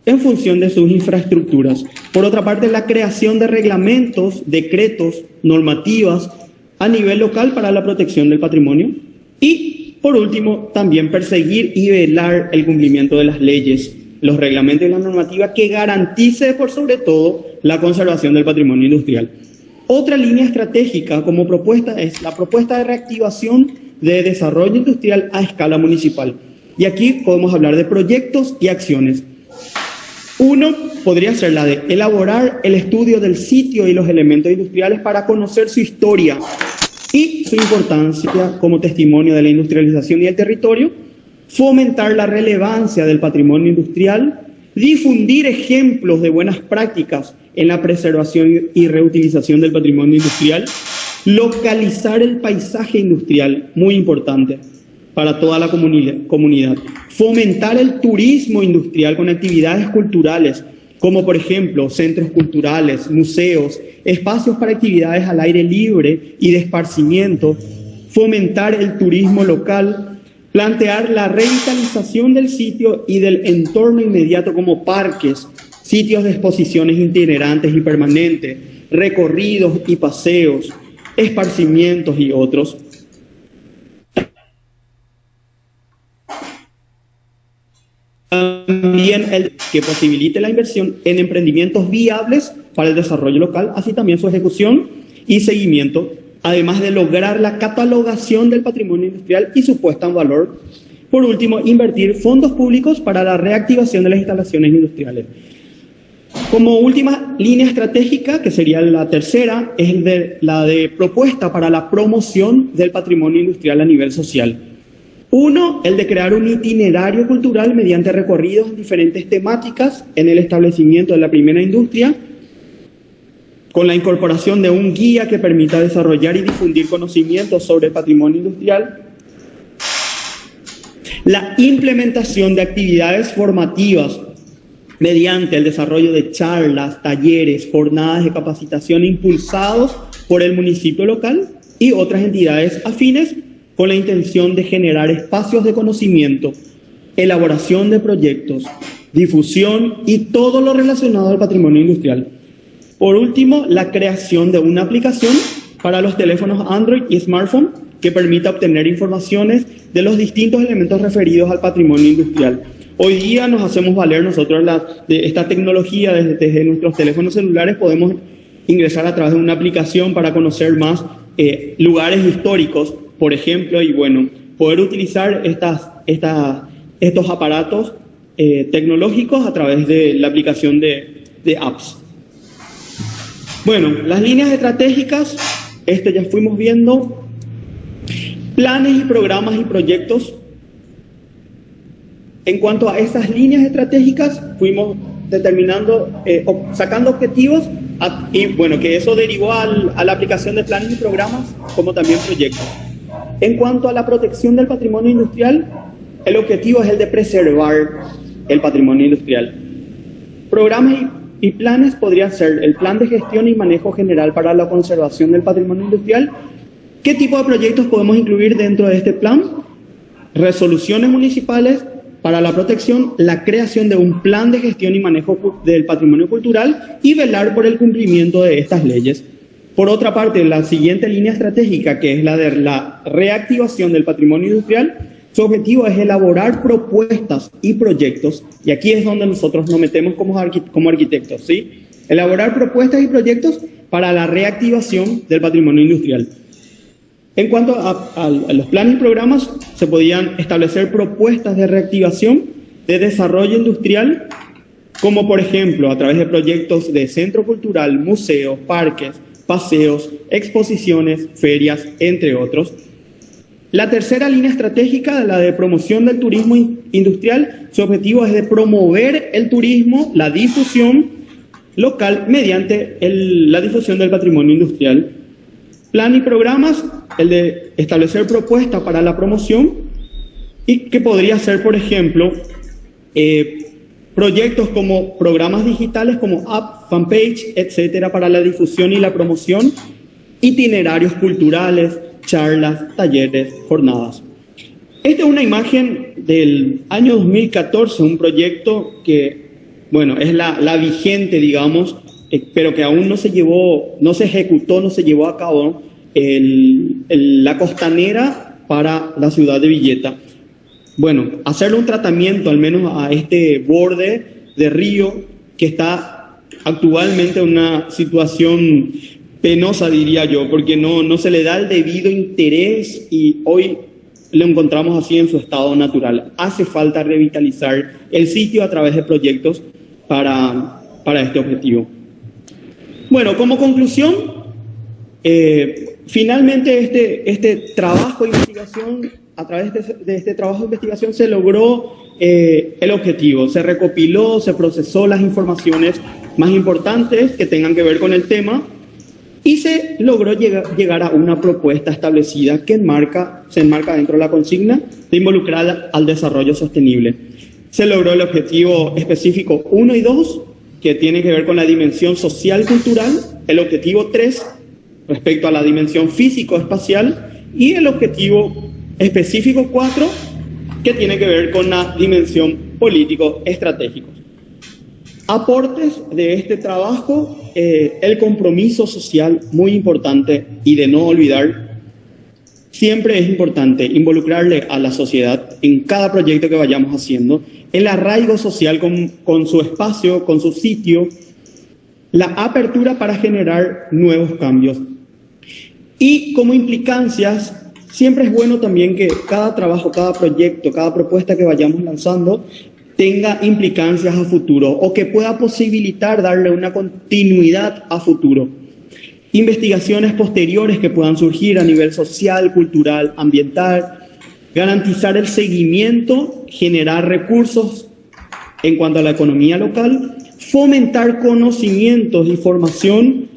en función de sus infraestructuras. Por otra parte, la creación de reglamentos, decretos, normativas a nivel local para la protección del patrimonio. Y, por último, también perseguir y velar el cumplimiento de las leyes, los reglamentos y la normativa que garantice, por sobre todo, la conservación del patrimonio industrial. Otra línea estratégica como propuesta es la propuesta de reactivación de desarrollo industrial a escala municipal. Y aquí podemos hablar de proyectos y acciones. Uno podría ser la de elaborar el estudio del sitio y los elementos industriales para conocer su historia y su importancia como testimonio de la industrialización y el territorio, fomentar la relevancia del patrimonio industrial, difundir ejemplos de buenas prácticas en la preservación y reutilización del patrimonio industrial, localizar el paisaje industrial, muy importante para toda la comunidad, fomentar el turismo industrial con actividades culturales, como por ejemplo centros culturales, museos, espacios para actividades al aire libre y de esparcimiento, fomentar el turismo local, plantear la revitalización del sitio y del entorno inmediato como parques, sitios de exposiciones itinerantes y permanentes, recorridos y paseos, esparcimientos y otros. También el que posibilite la inversión en emprendimientos viables para el desarrollo local, así también su ejecución y seguimiento, además de lograr la catalogación del patrimonio industrial y su puesta en valor. Por último, invertir fondos públicos para la reactivación de las instalaciones industriales. Como última línea estratégica, que sería la tercera, es la de propuesta para la promoción del patrimonio industrial a nivel social. Uno, el de crear un itinerario cultural mediante recorridos en diferentes temáticas en el establecimiento de la primera industria, con la incorporación de un guía que permita desarrollar y difundir conocimientos sobre el patrimonio industrial. La implementación de actividades formativas mediante el desarrollo de charlas, talleres, jornadas de capacitación impulsados por el municipio local y otras entidades afines, con la intención de generar espacios de conocimiento, elaboración de proyectos, difusión y todo lo relacionado al patrimonio industrial. Por último, la creación de una aplicación para los teléfonos Android y smartphone que permita obtener informaciones de los distintos elementos referidos al patrimonio industrial. Hoy día nos hacemos valer nosotros de esta tecnología desde nuestros teléfonos celulares, podemos ingresar a través de una aplicación para conocer más lugares históricos, por ejemplo, y bueno, poder utilizar estos aparatos tecnológicos a través de la aplicación de apps. Bueno, las líneas estratégicas, ya fuimos viendo, planes y programas y proyectos. En cuanto a esas líneas estratégicas, fuimos determinando, sacando objetivos, y bueno, que eso derivó a la aplicación de planes y programas, como también proyectos. En cuanto a la protección del patrimonio industrial, el objetivo es el de preservar el patrimonio industrial. Programas y planes podrían ser el plan de gestión y manejo general para la conservación del patrimonio industrial. ¿Qué tipo de proyectos podemos incluir dentro de este plan? Resoluciones municipales para la protección, la creación de un plan de gestión y manejo del patrimonio cultural y velar por el cumplimiento de estas leyes. Por otra parte, la siguiente línea estratégica, que es la de la reactivación del patrimonio industrial, su objetivo es elaborar propuestas y proyectos, y aquí es donde nosotros nos metemos como arquitectos, ¿sí? Elaborar propuestas y proyectos para la reactivación del patrimonio industrial. En cuanto a los planes y programas, se podían establecer propuestas de reactivación de desarrollo industrial, como por ejemplo a través de proyectos de centro cultural, museos, parques, paseos, exposiciones, ferias, entre otros. La tercera línea estratégica, la de promoción del turismo industrial, su objetivo es de promover el turismo, la difusión local mediante la difusión del patrimonio industrial. Plan y programas, el de establecer propuestas para la promoción, y que podría ser, por ejemplo, proyectos como programas digitales como app, fanpage, etcétera, para la difusión y la promoción, itinerarios culturales, charlas, talleres, jornadas. Esta es una imagen del año 2014, un proyecto que, bueno, es la vigente, digamos, pero que aún no se ejecutó, no se llevó a cabo, la costanera para la ciudad de Villeta. Bueno, hacerle un tratamiento al menos a este borde de río que está actualmente una situación penosa, diría yo, porque no se le da el debido interés y hoy lo encontramos así en su estado natural. Hace falta revitalizar el sitio a través de proyectos para este objetivo. Bueno, como conclusión, finalmente este trabajo de investigación, a través de este trabajo de investigación se logró el objetivo, se recopiló, se procesó las informaciones más importantes que tengan que ver con el tema y se logró llegar a una propuesta establecida que se enmarca dentro de la consigna de involucrar al desarrollo sostenible. Se logró el objetivo específico 1 y 2, que tiene que ver con la dimensión social y cultural, el objetivo 3 respecto a la dimensión físico-espacial y el objetivo específico 4, que tiene que ver con la dimensión político-estratégico. Aportes de este trabajo, el compromiso social, muy importante, y de no olvidar, siempre es importante involucrarle a la sociedad en cada proyecto que vayamos haciendo, el arraigo social con su espacio, con su sitio, la apertura para generar nuevos cambios. Y como implicancias, siempre es bueno también que cada trabajo, cada proyecto, cada propuesta que vayamos lanzando tenga implicancias a futuro o que pueda posibilitar darle una continuidad a futuro. Investigaciones posteriores que puedan surgir a nivel social, cultural, ambiental, garantizar el seguimiento, generar recursos en cuanto a la economía local, fomentar conocimientos y formación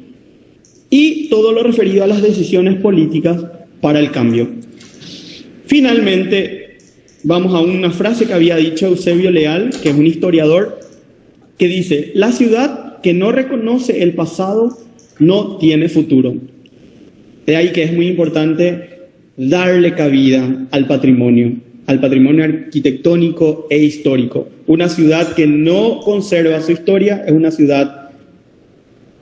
y todo lo referido a las decisiones políticas para el cambio. Finalmente, vamos a una frase que había dicho Eusebio Leal, que es un historiador, que dice: la ciudad que no reconoce el pasado no tiene futuro. De ahí que es muy importante darle cabida al patrimonio arquitectónico e histórico. Una ciudad que no conserva su historia es una ciudad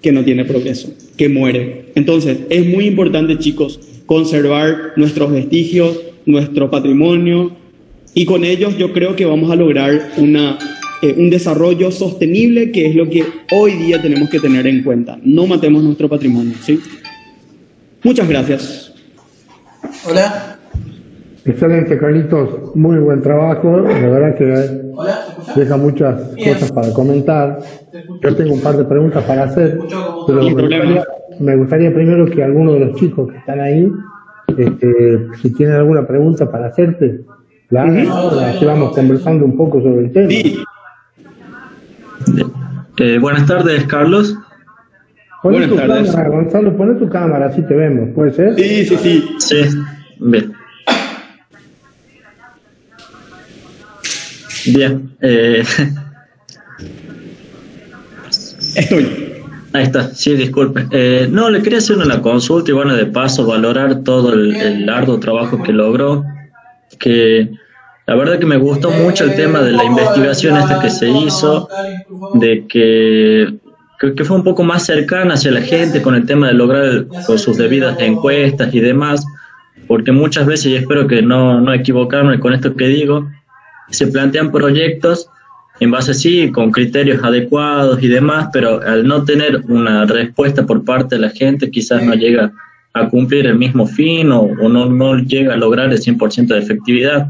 que no tiene progreso, que muere. Entonces, es muy importante, chicos, conservar nuestros vestigios, nuestro patrimonio, y con ellos yo creo que vamos a lograr un desarrollo sostenible, que es lo que hoy día tenemos que tener en cuenta. No matemos nuestro patrimonio, ¿sí? Muchas gracias. Hola. Excelente, Carlitos. Muy buen trabajo. La verdad que deja muchas cosas para comentar. Yo tengo un par de preguntas para hacer, pero me gustaría primero que alguno de los chicos que están ahí, si tienen alguna pregunta para hacerte, la hagan ahora, que vamos conversando un poco sobre el tema. Sí. Buenas tardes, Carlos. Buenas tardes. Cámara, Gonzalo, pon tu cámara, así te vemos, ¿puede ser? Sí. Sí, bien. Bien. Estoy. Ahí está, sí, disculpe. No, le quería hacer una consulta y bueno, de paso valorar todo el arduo trabajo que logró, que la verdad que me gustó mucho el tema de la investigación esta que se hizo, de que fue un poco más cercana hacia la gente con el tema de lograr con sus debidas encuestas y demás, porque muchas veces, y espero que no equivocarme con esto que digo, se plantean proyectos en base sí, con criterios adecuados y demás, pero al no tener una respuesta por parte de la gente, quizás no llega a cumplir el mismo fin o no llega a lograr el 100% de efectividad.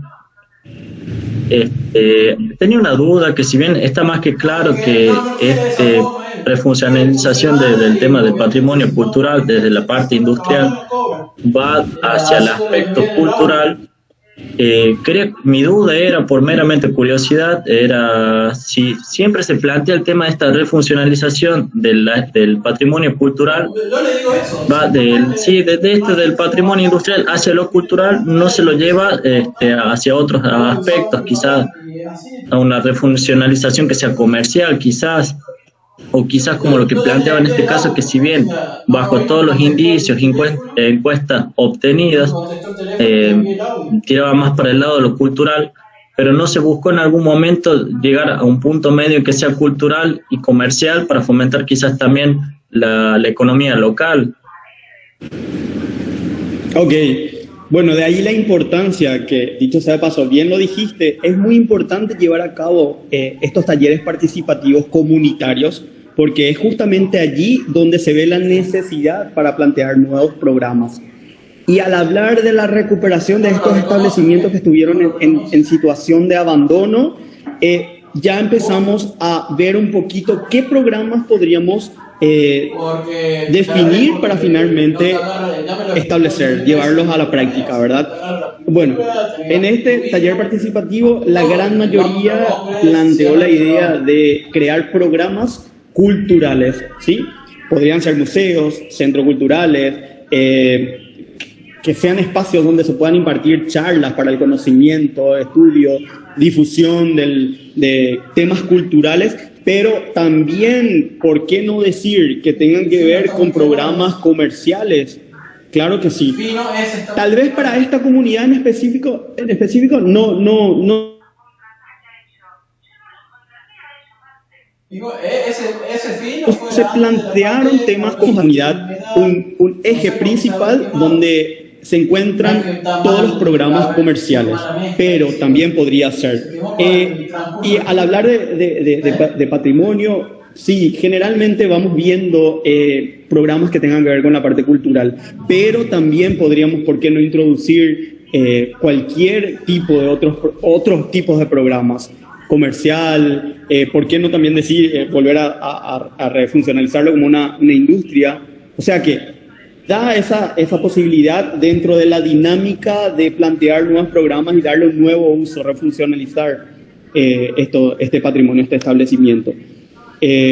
Tenía una duda que, si bien está más que claro que refuncionalización del tema del patrimonio cultural desde la parte industrial va hacia el aspecto cultural, mi duda era, por meramente curiosidad, era si siempre se plantea el tema de esta refuncionalización del patrimonio cultural, va del patrimonio industrial hacia lo cultural, no se lo lleva hacia otros aspectos, quizás a una refuncionalización que sea comercial, quizás, o quizás como lo que planteaba en este caso, que si bien bajo todos los indicios, encuestas obtenidas, tiraba más para el lado de lo cultural, pero no se buscó en algún momento llegar a un punto medio que sea cultural y comercial para fomentar quizás también la economía local. Ok, bueno, de ahí la importancia que, dicho sea de paso, bien lo dijiste, es muy importante llevar a cabo estos talleres participativos comunitarios porque es justamente allí donde se ve la necesidad para plantear nuevos programas. Y al hablar de la recuperación de estos establecimientos que estuvieron en situación de abandono, ya empezamos a ver un poquito qué programas podríamos definir para finalmente establecer, llevarlos a la práctica, ¿verdad? Bueno, en este taller participativo la gran mayoría planteó la idea de crear programas culturales, ¿sí? Podrían ser museos, centros culturales, que sean espacios donde se puedan impartir charlas para el conocimiento, estudio, difusión de temas culturales, pero también, ¿por qué no decir que tengan que ver con programas comerciales? Claro que sí. Tal vez para esta comunidad en específico no. Se plantearon temas como comunidad, un eje principal donde se encuentran todos los programas comerciales, pero también podría ser. Y al hablar de patrimonio, sí, generalmente vamos viendo programas que tengan que ver con la parte cultural, pero también podríamos, ¿por qué no introducir cualquier tipo de otros tipos de programas? Comercial, ¿por qué no también decir, volver a refuncionalizarlo como una industria? O sea que da esa posibilidad dentro de la dinámica de plantear nuevos programas y darle un nuevo uso, refuncionalizar este patrimonio, este establecimiento.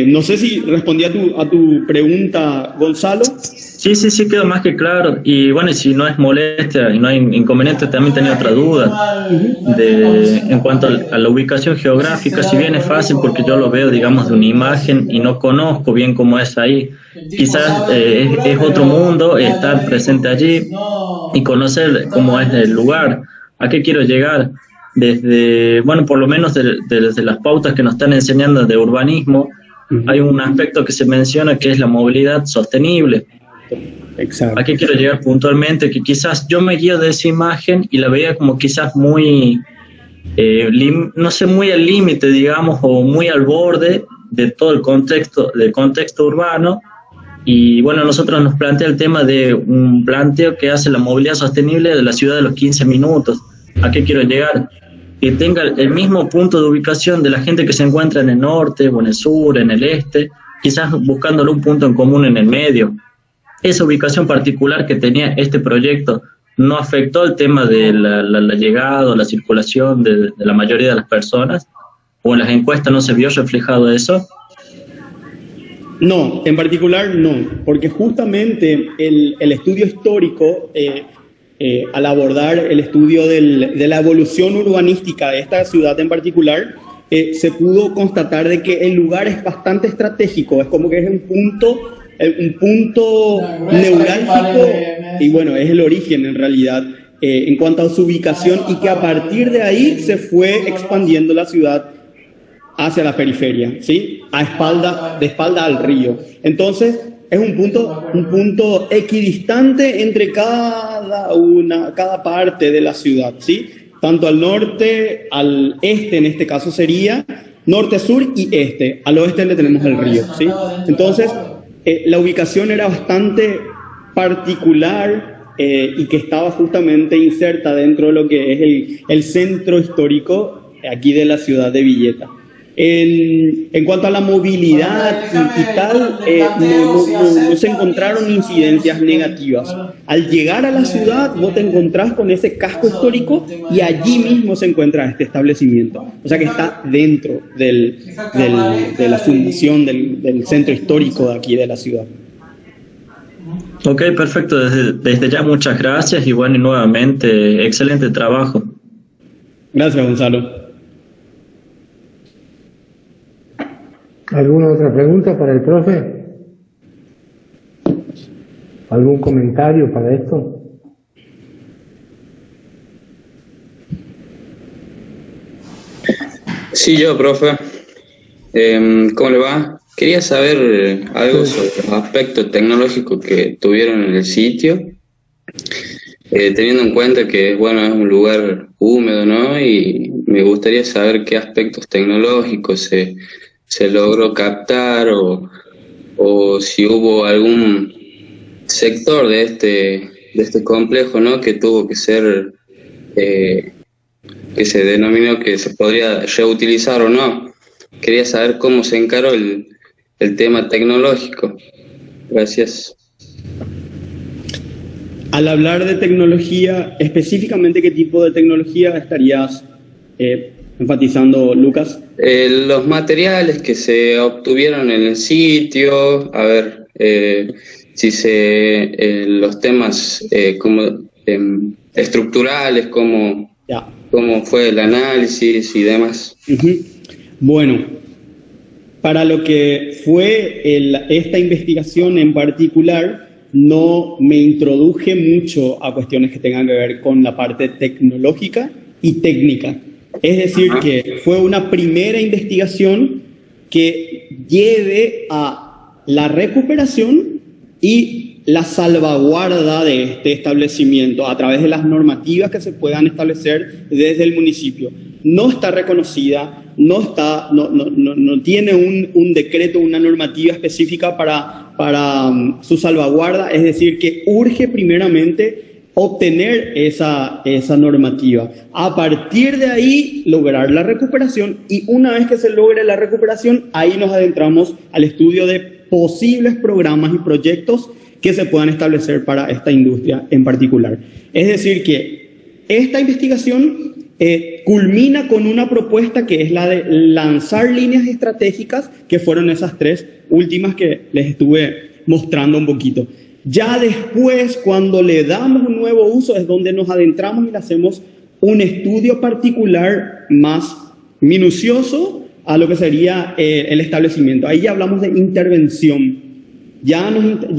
No sé si respondí a tu pregunta, Gonzalo. Sí, quedó más que claro. Y bueno, si no es molestia y no hay inconveniente, también tenía otra duda en cuanto a la ubicación geográfica. Si bien es fácil porque yo lo veo, digamos, de una imagen y no conozco bien cómo es ahí, quizás es otro mundo estar presente allí y conocer cómo es el lugar. ¿A qué quiero llegar? Desde, bueno, por lo menos desde las pautas que nos están enseñando de urbanismo, hay un aspecto que se menciona que es la movilidad sostenible. Exacto. ¿A qué quiero llegar puntualmente? Que quizás yo me guío de esa imagen y la veía como quizás muy, no sé, muy al límite, digamos, o muy al borde de todo el contexto urbano. Y bueno, nosotros nos plantea el tema de un planteo que hace la movilidad sostenible de la ciudad de los 15 minutos. ¿A qué quiero llegar? Que tenga el mismo punto de ubicación de la gente que se encuentra en el norte o en el sur, en el este, quizás buscándole un punto en común en el medio. Esa ubicación particular que tenía este proyecto no afectó el tema de la llegada o la circulación de la mayoría de las personas, o en las encuestas no se vio reflejado eso. No, en particular no, porque justamente el estudio histórico, al abordar el estudio de la evolución urbanística de esta ciudad en particular, se pudo constatar de que el lugar es bastante estratégico, es como que es un punto neurálgico y bueno, es el origen en realidad en cuanto a su ubicación, y que a partir de ahí se fue expandiendo la ciudad hacia la periferia, ¿sí? De espalda al río. Entonces, es un punto equidistante entre cada parte de la ciudad, ¿sí? Tanto al norte, al este, en este caso sería norte, sur y este. Al oeste le tenemos el río, ¿sí? Entonces, la ubicación era bastante particular y que estaba justamente inserta dentro de lo que es el centro histórico aquí de la ciudad de Villeta. En cuanto a la movilidad y tal, no se encontraron incidencias negativas. Al llegar a la ciudad, vos te encontrás con ese casco histórico y allí mismo se encuentra este establecimiento. O sea que está dentro de la fundación del centro histórico de aquí de la ciudad. Ok, perfecto. Desde ya muchas gracias y bueno, y nuevamente, excelente trabajo. Gracias, Gonzalo. ¿Alguna otra pregunta para el profe? ¿Algún comentario para esto? Sí, yo, profe. ¿Cómo le va? Quería saber algo sobre los aspectos tecnológicos que tuvieron en el sitio, teniendo en cuenta que, bueno, es un lugar húmedo, ¿no? Y me gustaría saber qué aspectos tecnológicos se se logró captar o si hubo algún sector de este complejo, ¿no?, que tuvo que ser, que se denominó que se podría reutilizar o no. Quería saber cómo se encaró el tema tecnológico. Gracias. Al hablar de tecnología, específicamente, ¿qué tipo de tecnología estarías enfatizando, Lucas? Los materiales que se obtuvieron en el sitio, a ver, los temas como estructurales, cómo fue el análisis y demás. Uh-huh. Bueno, para lo que fue esta investigación en particular, no me introduje mucho a cuestiones que tengan que ver con la parte tecnológica y técnica. Es decir, que fue una primera investigación que lleve a la recuperación y la salvaguarda de este establecimiento a través de las normativas que se puedan establecer desde el municipio. No está reconocida, no tiene un decreto, una normativa específica para su salvaguarda, es decir, que urge primeramente obtener esa normativa. A partir de ahí, lograr la recuperación, y una vez que se logre la recuperación, ahí nos adentramos al estudio de posibles programas y proyectos que se puedan establecer para esta industria en particular. Es decir, que esta investigación culmina con una propuesta que es la de lanzar líneas estratégicas, que fueron esas 3 últimas que les estuve mostrando un poquito. Ya después, cuando le damos un nuevo uso, es donde nos adentramos y le hacemos un estudio particular más minucioso a lo que sería el establecimiento. Ahí ya hablamos de intervención. Ya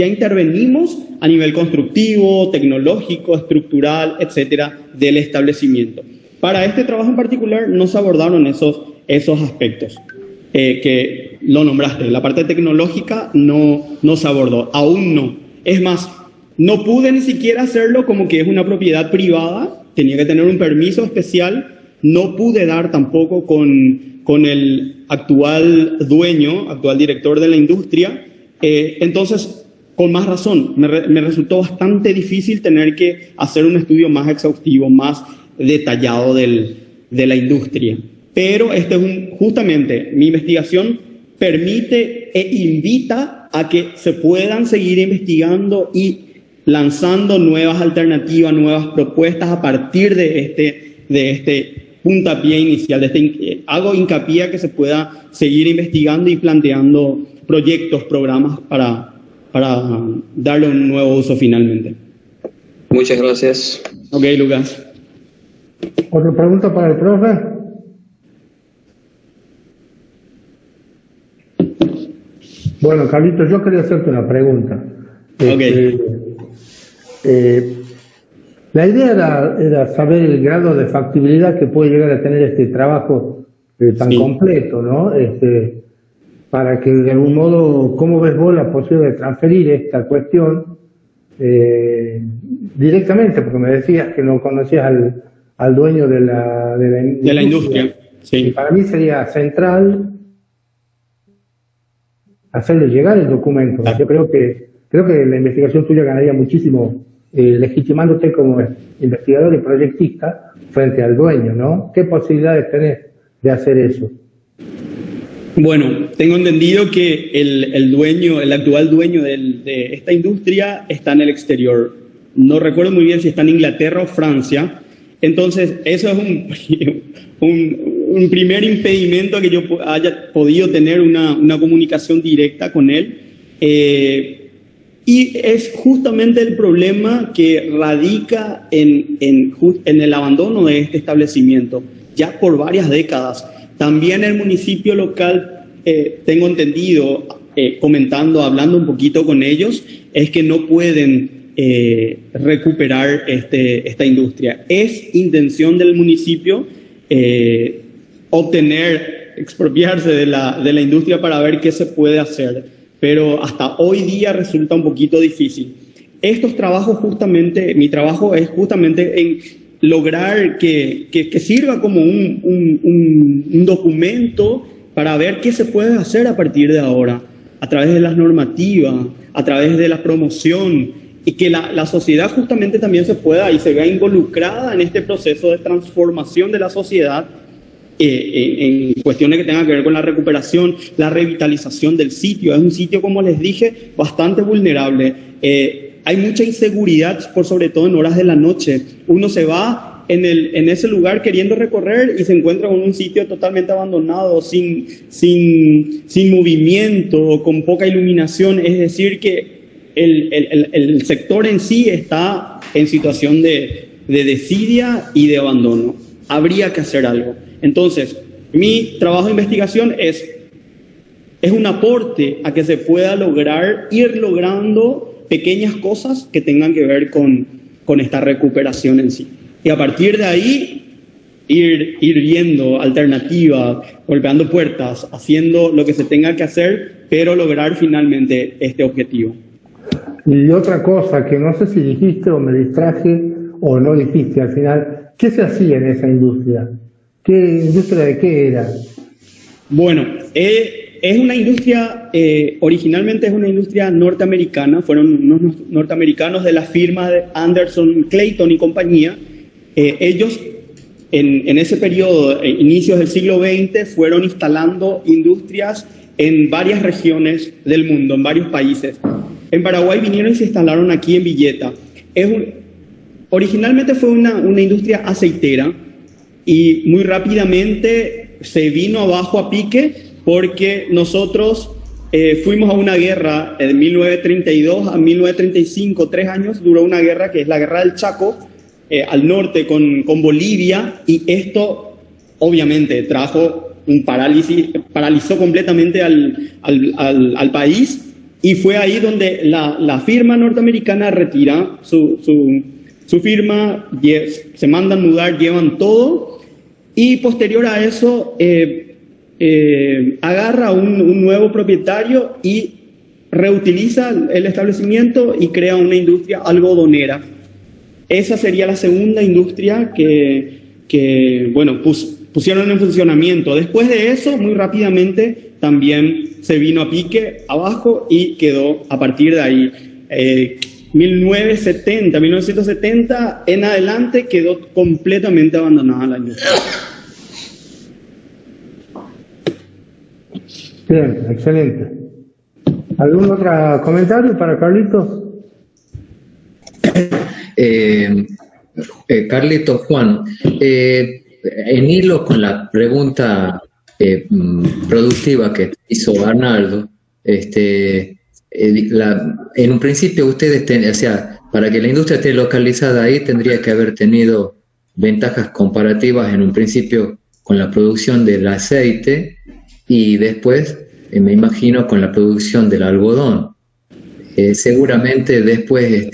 intervenimos a nivel constructivo, tecnológico, estructural, etcétera, del establecimiento. Para este trabajo en particular no se abordaron esos aspectos que lo nombraste. La parte tecnológica no se abordó, aún no. Es más, no pude ni siquiera hacerlo como que es una propiedad privada, tenía que tener un permiso especial, no pude dar tampoco con el actual director de la industria, entonces, con más razón, me resultó bastante difícil tener que hacer un estudio más exhaustivo, más detallado de la industria. Pero justamente mi investigación permite e invita a que se puedan seguir investigando y lanzando nuevas alternativas, nuevas propuestas a partir de este puntapié inicial. Hago hincapié a que se pueda seguir investigando y planteando proyectos, programas para darle un nuevo uso finalmente. Muchas gracias. Ok, Lucas. ¿Otra pregunta para el profe? Bueno, Carlitos, yo quería hacerte una pregunta. La idea era saber el grado de factibilidad que puede llegar a tener este trabajo tan completo, ¿no? Para que de algún modo, ¿cómo ves vos la posibilidad de transferir esta cuestión directamente? Porque me decías que no conocías al dueño de la industria. Sí. Y para mí sería central hacerle llegar el documento. Yo creo que la investigación tuya ganaría muchísimo legitimándote como investigador y proyectista frente al dueño, ¿no? ¿Qué posibilidades tenés de hacer eso? Bueno, tengo entendido que el actual dueño de esta industria está en el exterior. No recuerdo muy bien si está en Inglaterra o Francia. Entonces, eso es un primer impedimento a que yo haya podido tener una comunicación directa con él. Y es justamente el problema que radica en el abandono de este establecimiento, ya por varias décadas. También el municipio local, tengo entendido, hablando un poquito con ellos, es que no pueden recuperar esta industria. Es intención del municipio expropiarse de la industria para ver qué se puede hacer, pero hasta hoy día resulta un poquito difícil. Estos trabajos mi trabajo es justamente en lograr que sirva como un documento para ver qué se puede hacer a partir de ahora, a través de las normativas, a través de la promoción, y que la sociedad justamente también se pueda y se vea involucrada en este proceso de transformación de la sociedad en cuestiones que tengan que ver con la recuperación, la revitalización del sitio. Es un sitio, como les dije, bastante vulnerable. Hay mucha inseguridad, por sobre todo en horas de la noche. Uno se va en ese lugar queriendo recorrer y se encuentra con un sitio totalmente abandonado, sin movimiento, con poca iluminación. Es decir, que el sector en sí está en situación de desidia y de abandono. Habría que hacer algo. Entonces, mi trabajo de investigación es un aporte a que se pueda ir logrando pequeñas cosas que tengan que ver con esta recuperación en sí. Y a partir de ahí, ir viendo alternativas, golpeando puertas, haciendo lo que se tenga que hacer, pero lograr finalmente este objetivo. Y otra cosa que no sé si dijiste o me distraje o no dijiste al final, ¿qué se hacía en esa industria? ¿Qué industria de qué era? Bueno, es una industria, originalmente es una industria norteamericana, fueron unos norteamericanos de la firma de Anderson, Clayton y compañía. Ellos en ese periodo, inicios del siglo XX, fueron instalando industrias en varias regiones del mundo, en varios países. En Paraguay vinieron y se instalaron aquí en Villeta. Originalmente fue una industria aceitera y muy rápidamente se vino abajo a pique porque nosotros fuimos a una guerra de 1932 a 1935, 3 años duró una guerra que es la Guerra del Chaco, al norte con Bolivia, y esto obviamente trajo un paralizó completamente al país, y fue ahí donde la firma norteamericana retira su firma, se mandan mudar, llevan todo, y posterior a eso agarra un nuevo propietario y reutiliza el establecimiento y crea una industria algodonera. Esa sería la segunda industria que bueno, pusieron en funcionamiento. Después de eso, muy rápidamente, también se vino a pique abajo y quedó a partir de ahí. 1970 en adelante quedó completamente abandonada la industria. Bien, excelente. ¿Algún otro comentario para Carlitos? Carlitos, Juan, en hilo con la pregunta productiva que hizo Arnaldo, en un principio ustedes, para que la industria esté localizada ahí, tendría que haber tenido ventajas comparativas en un principio con la producción del aceite y después, me imagino, con la producción del algodón. Seguramente después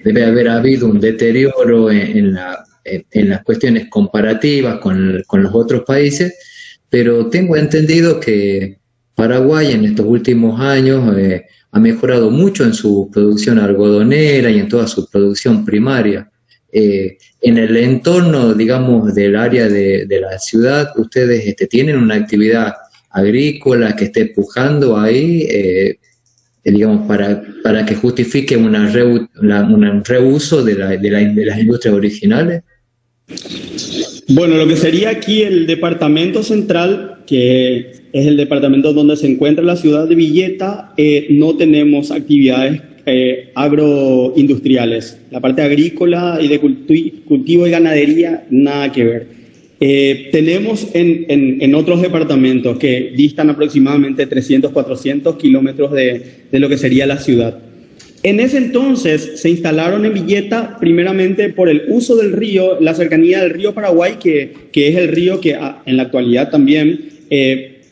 debe haber habido un deterioro en las cuestiones comparativas con los otros países, pero tengo entendido que Paraguay en estos últimos años ha mejorado mucho en su producción algodonera y en toda su producción primaria. En el entorno, digamos, del área de la ciudad, ¿ustedes tienen una actividad agrícola que esté pujando ahí, digamos, para que justifique un reuso de las industrias originales? Bueno, lo que sería aquí el departamento central, que es el departamento donde se encuentra la ciudad de Villeta, no tenemos actividades agroindustriales. La parte agrícola y de cultivo y ganadería, nada que ver. Tenemos en otros departamentos que distan aproximadamente 300, 400 kilómetros de lo que sería la ciudad. En ese entonces se instalaron en Villeta primeramente por el uso del río, la cercanía del río Paraguay, que es el río que en la actualidad también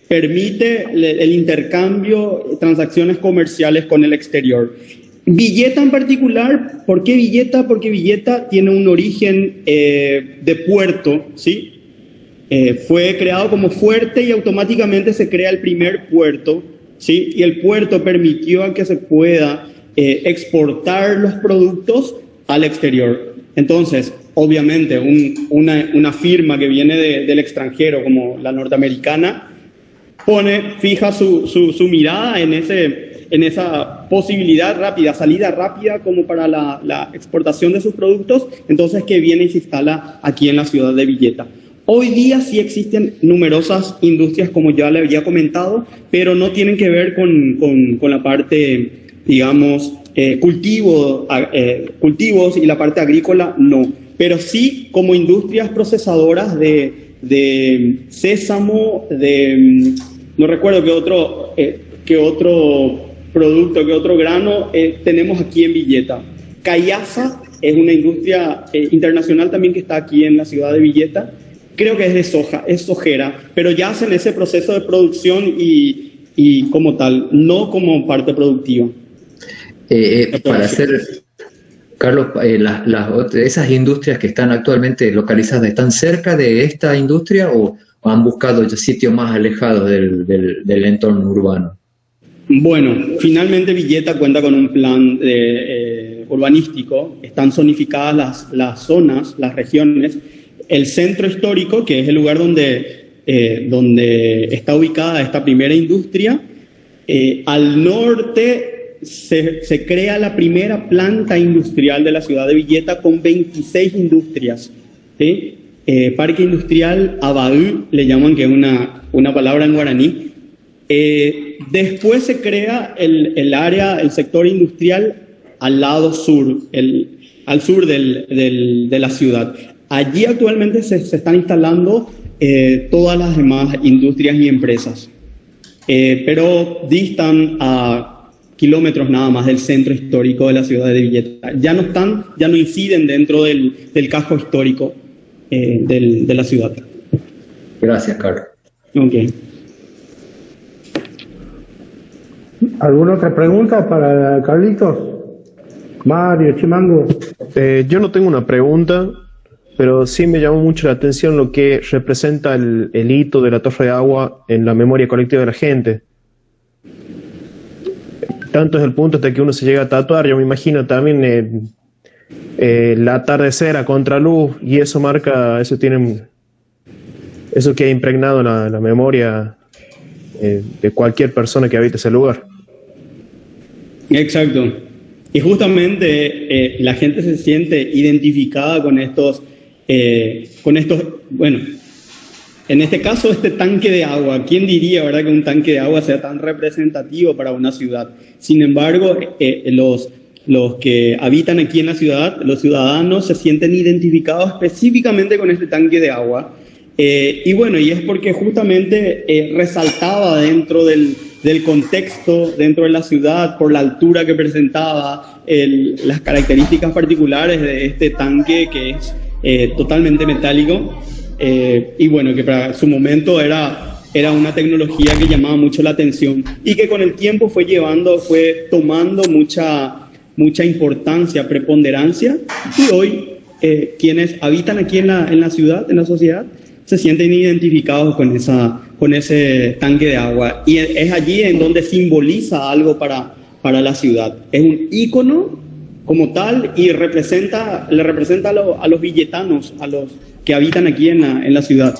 permite el intercambio, transacciones comerciales con el exterior. Villeta en particular, ¿por qué Villeta? Porque Villeta tiene un origen de puerto, ¿sí? Fue creado como fuerte y automáticamente se crea el primer puerto, ¿sí? Y el puerto permitió a que se pueda exportar los productos al exterior. Entonces, obviamente, una firma que viene del extranjero, como la norteamericana, fija su mirada en esa posibilidad rápida, salida rápida como para la exportación de sus productos, entonces que viene y se instala aquí en la ciudad de Villeta. Hoy día sí existen numerosas industrias, como ya le había comentado, pero no tienen que ver con la parte, digamos, cultivos y la parte agrícola, no. Pero sí como industrias procesadoras de sésamo, no recuerdo qué otro producto, qué otro grano tenemos aquí en Villeta. Cayasa es una industria internacional también que está aquí en la ciudad de Villeta. Creo que es de soja, es sojera, pero ya hacen ese proceso de producción y como tal, no como parte productiva. Para hacer, Carlos, esas industrias que están actualmente localizadas, ¿están cerca de esta industria o han buscado sitios más alejados del entorno urbano? Bueno, finalmente Villeta cuenta con un plan urbanístico, están zonificadas las zonas, las regiones. El centro histórico, que es el lugar donde está ubicada esta primera industria, al norte se crea la primera planta industrial de la ciudad de Villeta con 26 industrias. ¿Sí? Parque Industrial Abaú, le llaman, que es una palabra en guaraní. Después se crea el sector industrial al lado sur, al sur de la ciudad. Allí actualmente se están instalando todas las demás industrias y empresas, pero distan a kilómetros nada más del centro histórico de la ciudad de Villeta. Ya no inciden dentro del casco histórico de la ciudad. Gracias, Carlos. Okay. ¿Alguna otra pregunta para Carlitos? Mario, Chimango. Yo no tengo una pregunta, pero sí me llamó mucho la atención lo que representa el hito de la torre de agua en la memoria colectiva de la gente. Tanto es el punto hasta que uno se llega a tatuar. Yo me imagino también el atardecer a contraluz, y eso marca, eso que ha impregnado la memoria de cualquier persona que habite ese lugar. Exacto. Y justamente la gente se siente identificada con estos, bueno, en este caso este tanque de agua. ¿Quién diría, verdad, que un tanque de agua sea tan representativo para una ciudad? Sin embargo, los que habitan aquí en la ciudad, los ciudadanos, se sienten identificados específicamente con este tanque de agua. Y bueno, y es porque justamente resaltaba dentro del contexto, dentro de la ciudad, por la altura que presentaba, las características particulares de este tanque, que es totalmente metálico, y bueno, que para su momento era una tecnología que llamaba mucho la atención y que con el tiempo fue tomando mucha importancia, preponderancia, y hoy quienes habitan aquí en la ciudad, en la sociedad, se sienten identificados con ese tanque de agua, y es allí en donde simboliza algo para la ciudad. Es un ícono como tal y le representa a los villetanos, a los que habitan aquí en la ciudad.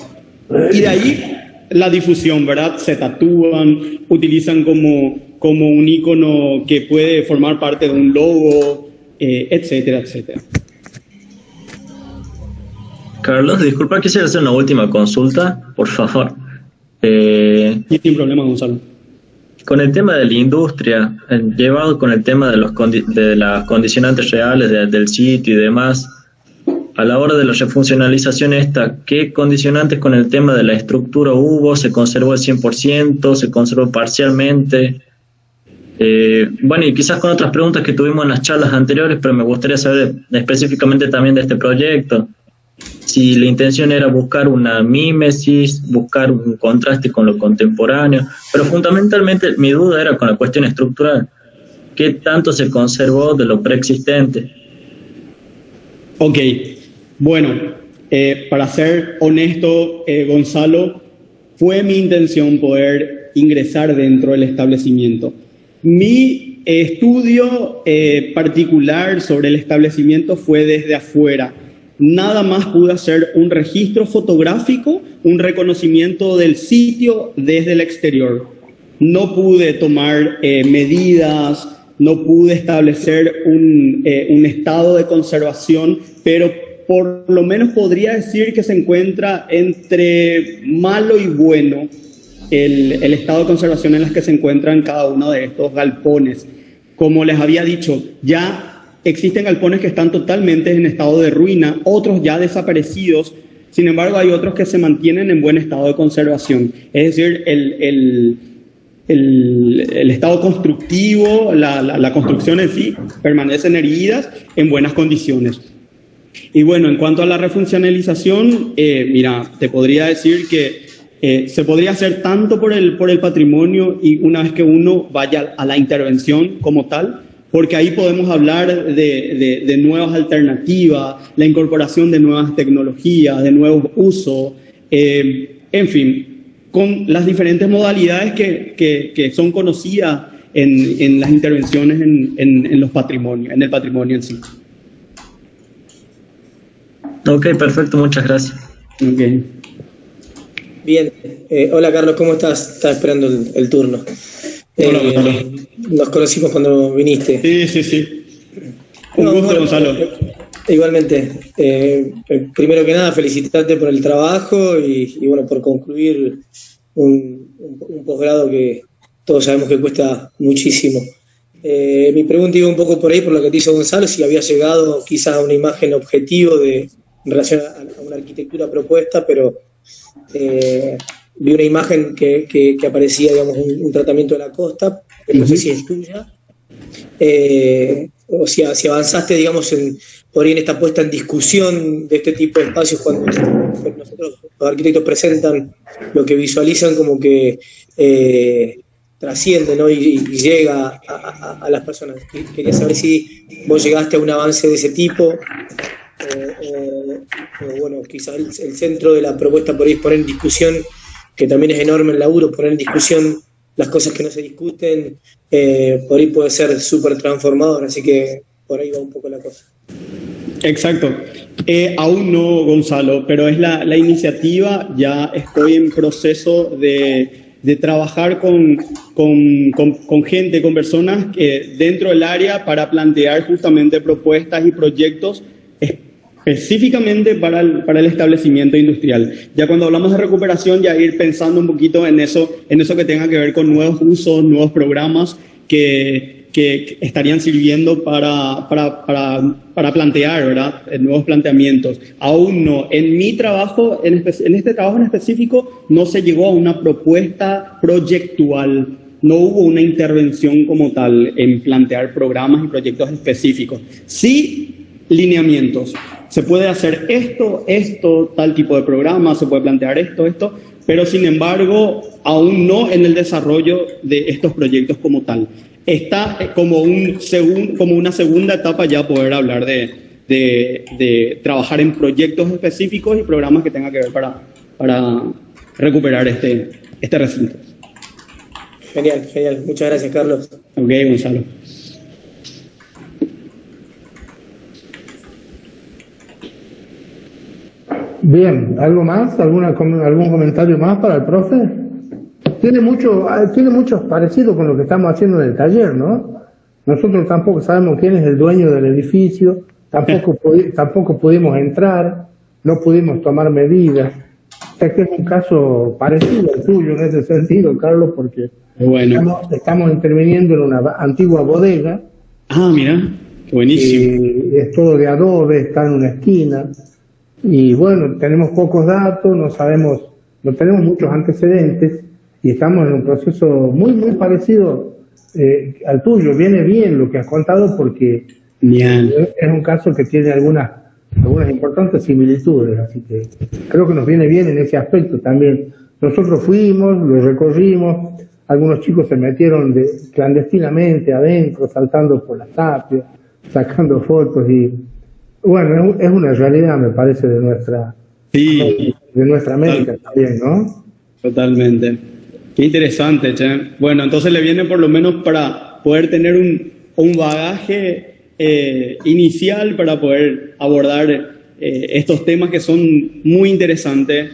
Y de ahí la difusión, ¿verdad? Se tatúan, utilizan como un ícono que puede formar parte de un logo, etcétera, etcétera. Carlos, disculpa, quisiera hacer una última consulta, por favor. Sí, sin problema, Gonzalo. Con el tema de la industria, llevado con el tema de las condicionantes reales del sitio y demás, a la hora de la refuncionalización ¿qué condicionantes con el tema de la estructura hubo? ¿Se conservó al 100%? ¿Se conservó parcialmente? Bueno, y quizás con otras preguntas que tuvimos en las charlas anteriores, pero me gustaría saber específicamente también de este proyecto. Si la intención era buscar una mímesis, buscar un contraste con lo contemporáneo, pero fundamentalmente mi duda era con la cuestión estructural. ¿Qué tanto se conservó de lo preexistente? Ok, bueno, para ser honesto, Gonzalo, fue mi intención poder ingresar dentro del establecimiento. Mi estudio particular sobre el establecimiento fue desde afuera. nada más pude hacer un registro fotográfico, un reconocimiento del sitio desde el exterior. No pude tomar medidas, no pude establecer un estado de conservación, pero por lo menos podría decir que se encuentra entre malo y bueno el estado de conservación en el que se encuentran cada uno de estos galpones. Como les había dicho, ya existen galpones que están totalmente en estado de ruina, otros ya desaparecidos. Sin embargo, hay otros que se mantienen en buen estado de conservación. Es decir, el estado constructivo, la construcción en sí, permanecen erguidas en buenas condiciones. Y bueno, en cuanto a la refuncionalización, mira, te podría decir que se podría hacer tanto por el patrimonio, y una vez que uno vaya a la intervención como tal, porque ahí podemos hablar de nuevas alternativas, la incorporación de nuevas tecnologías, de nuevos usos, en fin, con las diferentes modalidades que son conocidas en las intervenciones en los patrimonios, en el patrimonio en sí. Ok, perfecto, muchas gracias. Okay. Bien, hola Carlos, ¿cómo estás? Estaba esperando el turno. Hola. Nos conocimos cuando viniste. Sí. Un gusto, Gonzalo. Igualmente, primero que nada, felicitarte por el trabajo y bueno, por concluir un posgrado que todos sabemos que cuesta muchísimo. Mi pregunta iba un poco por ahí, por lo que te hizo Gonzalo, si había llegado quizás a una imagen objetivo en relación a una arquitectura propuesta, pero vi una imagen que aparecía, digamos, un tratamiento de la costa, que no sé si es tuya, o si avanzaste, digamos, por ahí en esta puesta en discusión de este tipo de espacios, cuando nosotros los arquitectos presentan lo que visualizan como que trasciende, ¿no? y llega a las personas. Quería saber si vos llegaste a un avance de ese tipo, o bueno, quizás el centro de la propuesta por ahí es poner en discusión, que también es enorme el laburo, poner en discusión las cosas que no se discuten, por ahí puede ser súper transformador, así que por ahí va un poco la cosa. Exacto. Aún no, Gonzalo, pero es la iniciativa. Ya estoy en proceso de trabajar con gente, con personas dentro del área para plantear justamente propuestas y proyectos específicamente para el establecimiento industrial. Ya cuando hablamos de recuperación, ya ir pensando un poquito en eso que tenga que ver con nuevos usos, nuevos programas que estarían sirviendo para plantear, ¿verdad?, nuevos planteamientos. Aún no. En mi trabajo, en este trabajo en específico, no se llegó a una propuesta proyectual. No hubo una intervención como tal en plantear programas y proyectos específicos. Sí, lineamientos. Se puede hacer esto, tal tipo de programa, se puede plantear esto, pero sin embargo, aún no en el desarrollo de estos proyectos como tal. Está como una segunda etapa ya poder hablar de trabajar en proyectos específicos y programas que tengan que ver para recuperar este recinto. Genial. Muchas gracias, Carlos. Ok, Gonzalo. Bien, ¿algo más? ¿Algún comentario más para el profe? Tiene mucho parecido con lo que estamos haciendo en el taller, ¿no? Nosotros tampoco sabemos quién es el dueño del edificio, tampoco pudimos entrar, no pudimos tomar medidas. O sea que es un caso parecido al tuyo en ese sentido, Carlos, porque bueno, estamos interviniendo en una antigua bodega. Ah, mira, buenísimo. Y es todo de adobe, está en una esquina. Y bueno, tenemos pocos datos, no tenemos muchos antecedentes y estamos en un proceso muy parecido al tuyo. Viene bien lo que has contado porque es un caso que tiene algunas importantes similitudes, así que creo que nos viene bien en ese aspecto también. Nosotros fuimos, lo recorrimos, algunos chicos se metieron clandestinamente adentro, saltando por las tapias, sacando fotos y bueno, es una realidad, me parece, de nuestra América también, ¿no? Totalmente. Qué interesante, che. Bueno, entonces le viene por lo menos para poder tener un bagaje inicial para poder abordar estos temas que son muy interesantes.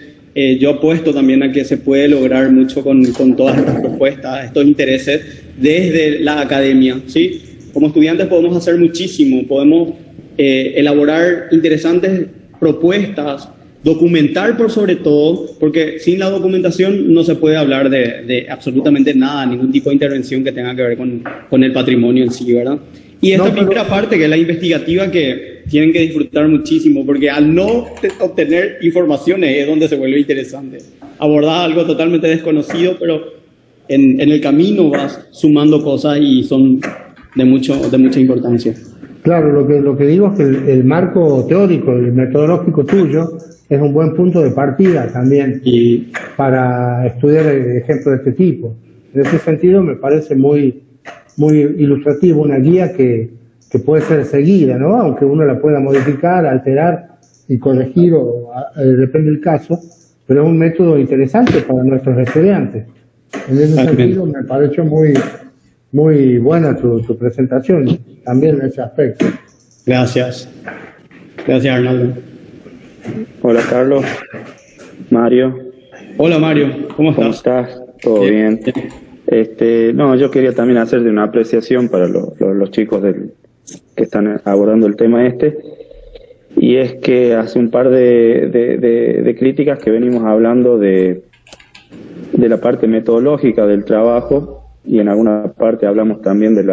Yo apuesto también a que se puede lograr mucho con todas estas propuestas, estos intereses desde la academia, ¿sí? Como estudiantes podemos hacer muchísimo, podemos elaborar interesantes propuestas, documentar por sobre todo, porque sin la documentación no se puede hablar de absolutamente nada, ningún tipo de intervención que tenga que ver con el patrimonio en sí, ¿verdad? Y esta primera parte, que es la investigativa, que tienen que disfrutar muchísimo, porque al no obtener informaciones es donde se vuelve interesante. Abordar algo totalmente desconocido, pero en el camino vas sumando cosas y son de mucha importancia. Claro, lo que digo es que el marco teórico y metodológico tuyo es un buen punto de partida también para estudiar ejemplos de este tipo. En ese sentido me parece muy ilustrativo, una guía que puede ser seguida, ¿no? Aunque uno la pueda modificar, alterar y corregir, depende del caso, pero es un método interesante para nuestros estudiantes. En ese sentido me pareció muy buena tu presentación, también en ese aspecto. Gracias. Gracias, Arnaldo. Hola, Carlos. Mario. Hola, Mario. ¿Cómo estás? ¿Cómo estás? ¿Todo bien? No, yo quería también hacerte una apreciación para los chicos que están abordando el tema y es que hace un par de críticas que venimos hablando de la parte metodológica del trabajo, y en alguna parte hablamos también del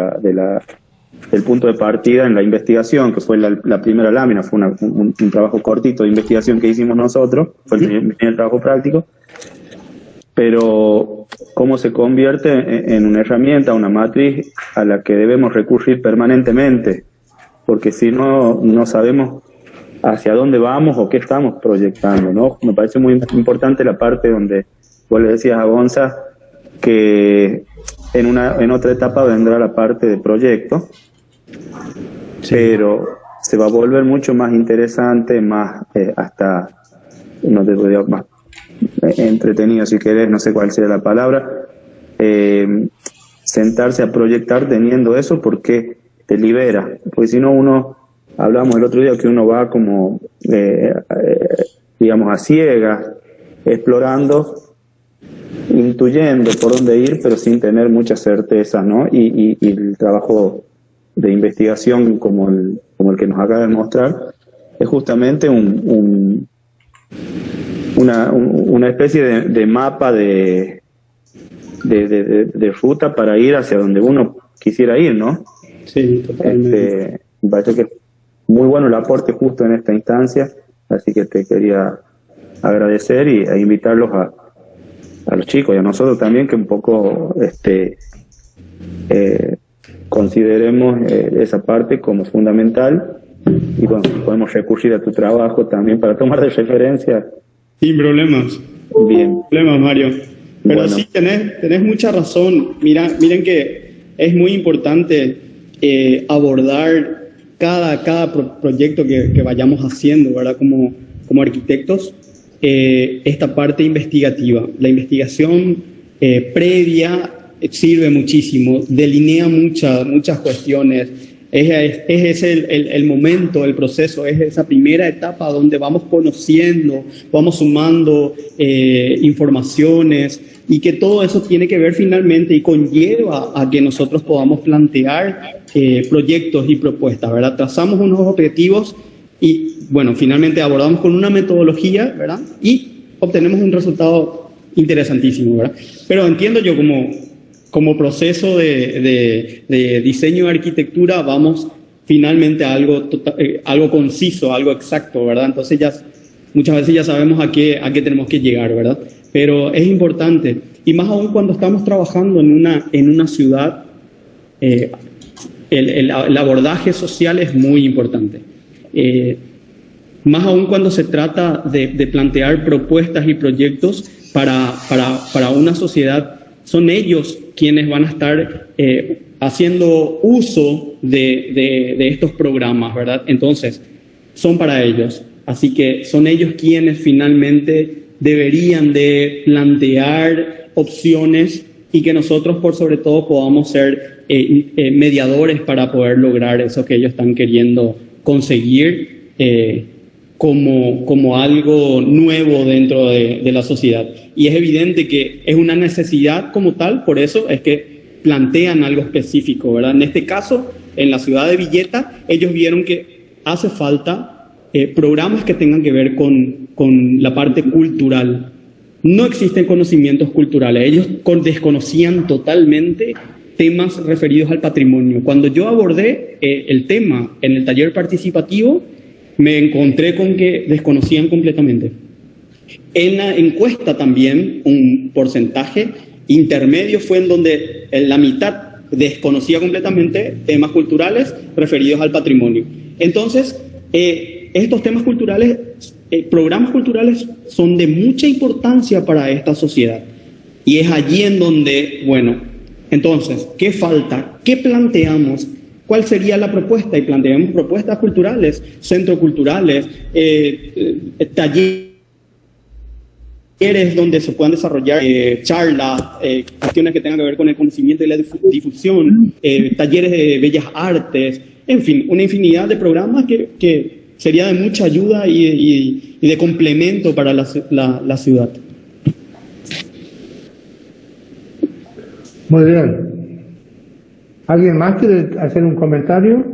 punto de partida en la investigación, que fue la primera lámina, fue un trabajo cortito de investigación que hicimos nosotros, fue el primer trabajo práctico, pero cómo se convierte en una herramienta, una matriz a la que debemos recurrir permanentemente, porque si no sabemos hacia dónde vamos o qué estamos proyectando, ¿no? Me parece muy importante la parte donde vos le decías a Gonza que en otra etapa vendrá la parte de proyecto, pero se va a volver mucho más interesante, más hasta, no te digo, más entretenido, si querés, no sé cuál sería la palabra, sentarse a proyectar teniendo eso, porque te libera, porque si no hablamos el otro día que uno va como digamos a ciegas, explorando, intuyendo por dónde ir, pero sin tener mucha certeza, ¿no? Y el trabajo de investigación como el que nos acaba de mostrar es justamente una especie de mapa de ruta para ir hacia donde uno quisiera ir, ¿no? Sí, totalmente. Me parece que es muy bueno el aporte justo en esta instancia, así que te quería agradecer e invitarlos a los chicos y a nosotros también, que un poco consideremos esa parte como fundamental, y bueno, podemos recurrir a tu trabajo también para tomar de referencia. Sin problemas. Bien. Sin problemas, Mario. Pero bueno, sí, tenés mucha razón. Miren que es muy importante abordar cada proyecto que vayamos haciendo, ¿verdad? Como arquitectos, esta parte investigativa. La investigación previa sirve muchísimo, delinea muchas cuestiones. Es el momento, el proceso, es esa primera etapa donde vamos conociendo, vamos sumando informaciones, y que todo eso tiene que ver finalmente y conlleva a que nosotros podamos plantear proyectos y propuestas, ¿verdad? Trazamos unos objetivos y, bueno, finalmente abordamos con una metodología, ¿verdad? Y obtenemos un resultado interesantísimo, ¿verdad? Pero entiendo yo como proceso de diseño de arquitectura vamos finalmente a algo conciso, algo exacto, ¿verdad? Entonces muchas veces ya sabemos a qué tenemos que llegar, ¿verdad? Pero es importante, y más aún cuando estamos trabajando en una ciudad, el abordaje social es muy importante. Más aún cuando se trata de plantear propuestas y proyectos para una sociedad, son ellos quienes van a estar haciendo uso de estos programas, ¿verdad? Entonces, son para ellos. Así que son ellos quienes finalmente deberían de plantear opciones, y que nosotros, por sobre todo, podamos ser mediadores para poder lograr eso que ellos están queriendo conseguir como algo nuevo dentro de la sociedad. Y es evidente que es una necesidad como tal, por eso es que plantean algo específico, ¿verdad? En este caso, en la ciudad de Villeta, ellos vieron que hace falta programas que tengan que ver con la parte cultural. No existen conocimientos culturales, ellos desconocían totalmente temas referidos al patrimonio. Cuando yo abordé el tema en el taller participativo, me encontré con que desconocían completamente. En la encuesta también, un porcentaje intermedio fue en donde la mitad desconocía completamente temas culturales referidos al patrimonio. Entonces, estos temas culturales, programas culturales son de mucha importancia para esta sociedad. Y es allí en donde, bueno, entonces, ¿qué falta? ¿Qué planteamos? ¿Cuál sería la propuesta? Y planteamos propuestas culturales, centros culturales, talleres donde se puedan desarrollar charlas, cuestiones que tengan que ver con el conocimiento y la difusión, talleres de bellas artes, en fin, una infinidad de programas que sería de mucha ayuda y de complemento para la ciudad. Muy bien. ¿Alguien más quiere hacer un comentario?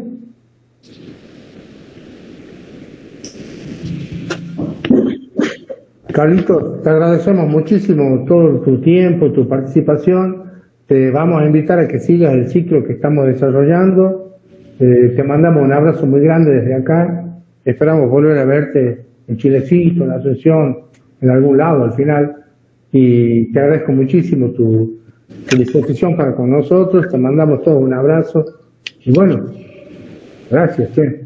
Carlitos, te agradecemos muchísimo todo tu tiempo, tu participación. Te vamos a invitar a que sigas el ciclo que estamos desarrollando. Te mandamos un abrazo muy grande desde acá. Esperamos volver a verte en Chilecito, en Asunción, en algún lado al final. Y te agradezco muchísimo tu disposición para con nosotros. Te mandamos todos un abrazo. Y bueno, gracias, che.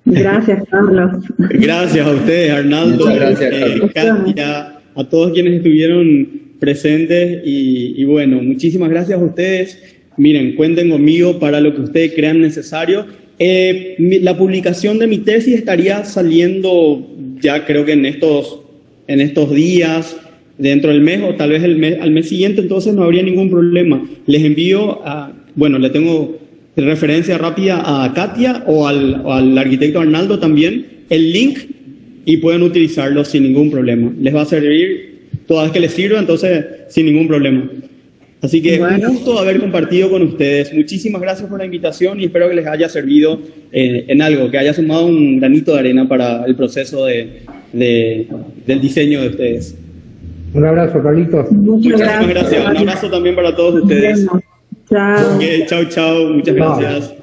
Gracias, Carlos. Gracias a ustedes, Arnaldo. Muchas gracias, Carlos. Katia, a todos quienes estuvieron presentes y bueno, muchísimas gracias a ustedes. Miren, cuenten conmigo para lo que ustedes crean necesario. La publicación de mi tesis estaría saliendo ya creo que en estos días, dentro del mes o tal vez al mes siguiente, entonces no habría ningún problema. Les envío, le tengo referencia rápida a Katia o al arquitecto Arnaldo también, el link, y pueden utilizarlo sin ningún problema. Les va a servir toda vez que les sirva, entonces sin ningún problema. Así que un gusto haber compartido con ustedes. Muchísimas gracias por la invitación y espero que les haya servido en algo, que haya sumado un granito de arena para el proceso del diseño de ustedes. Un abrazo, Carlitos. Muchísimas gracias. Un abrazo también para todos ustedes. Chao. Okay, chao. Muchas gracias.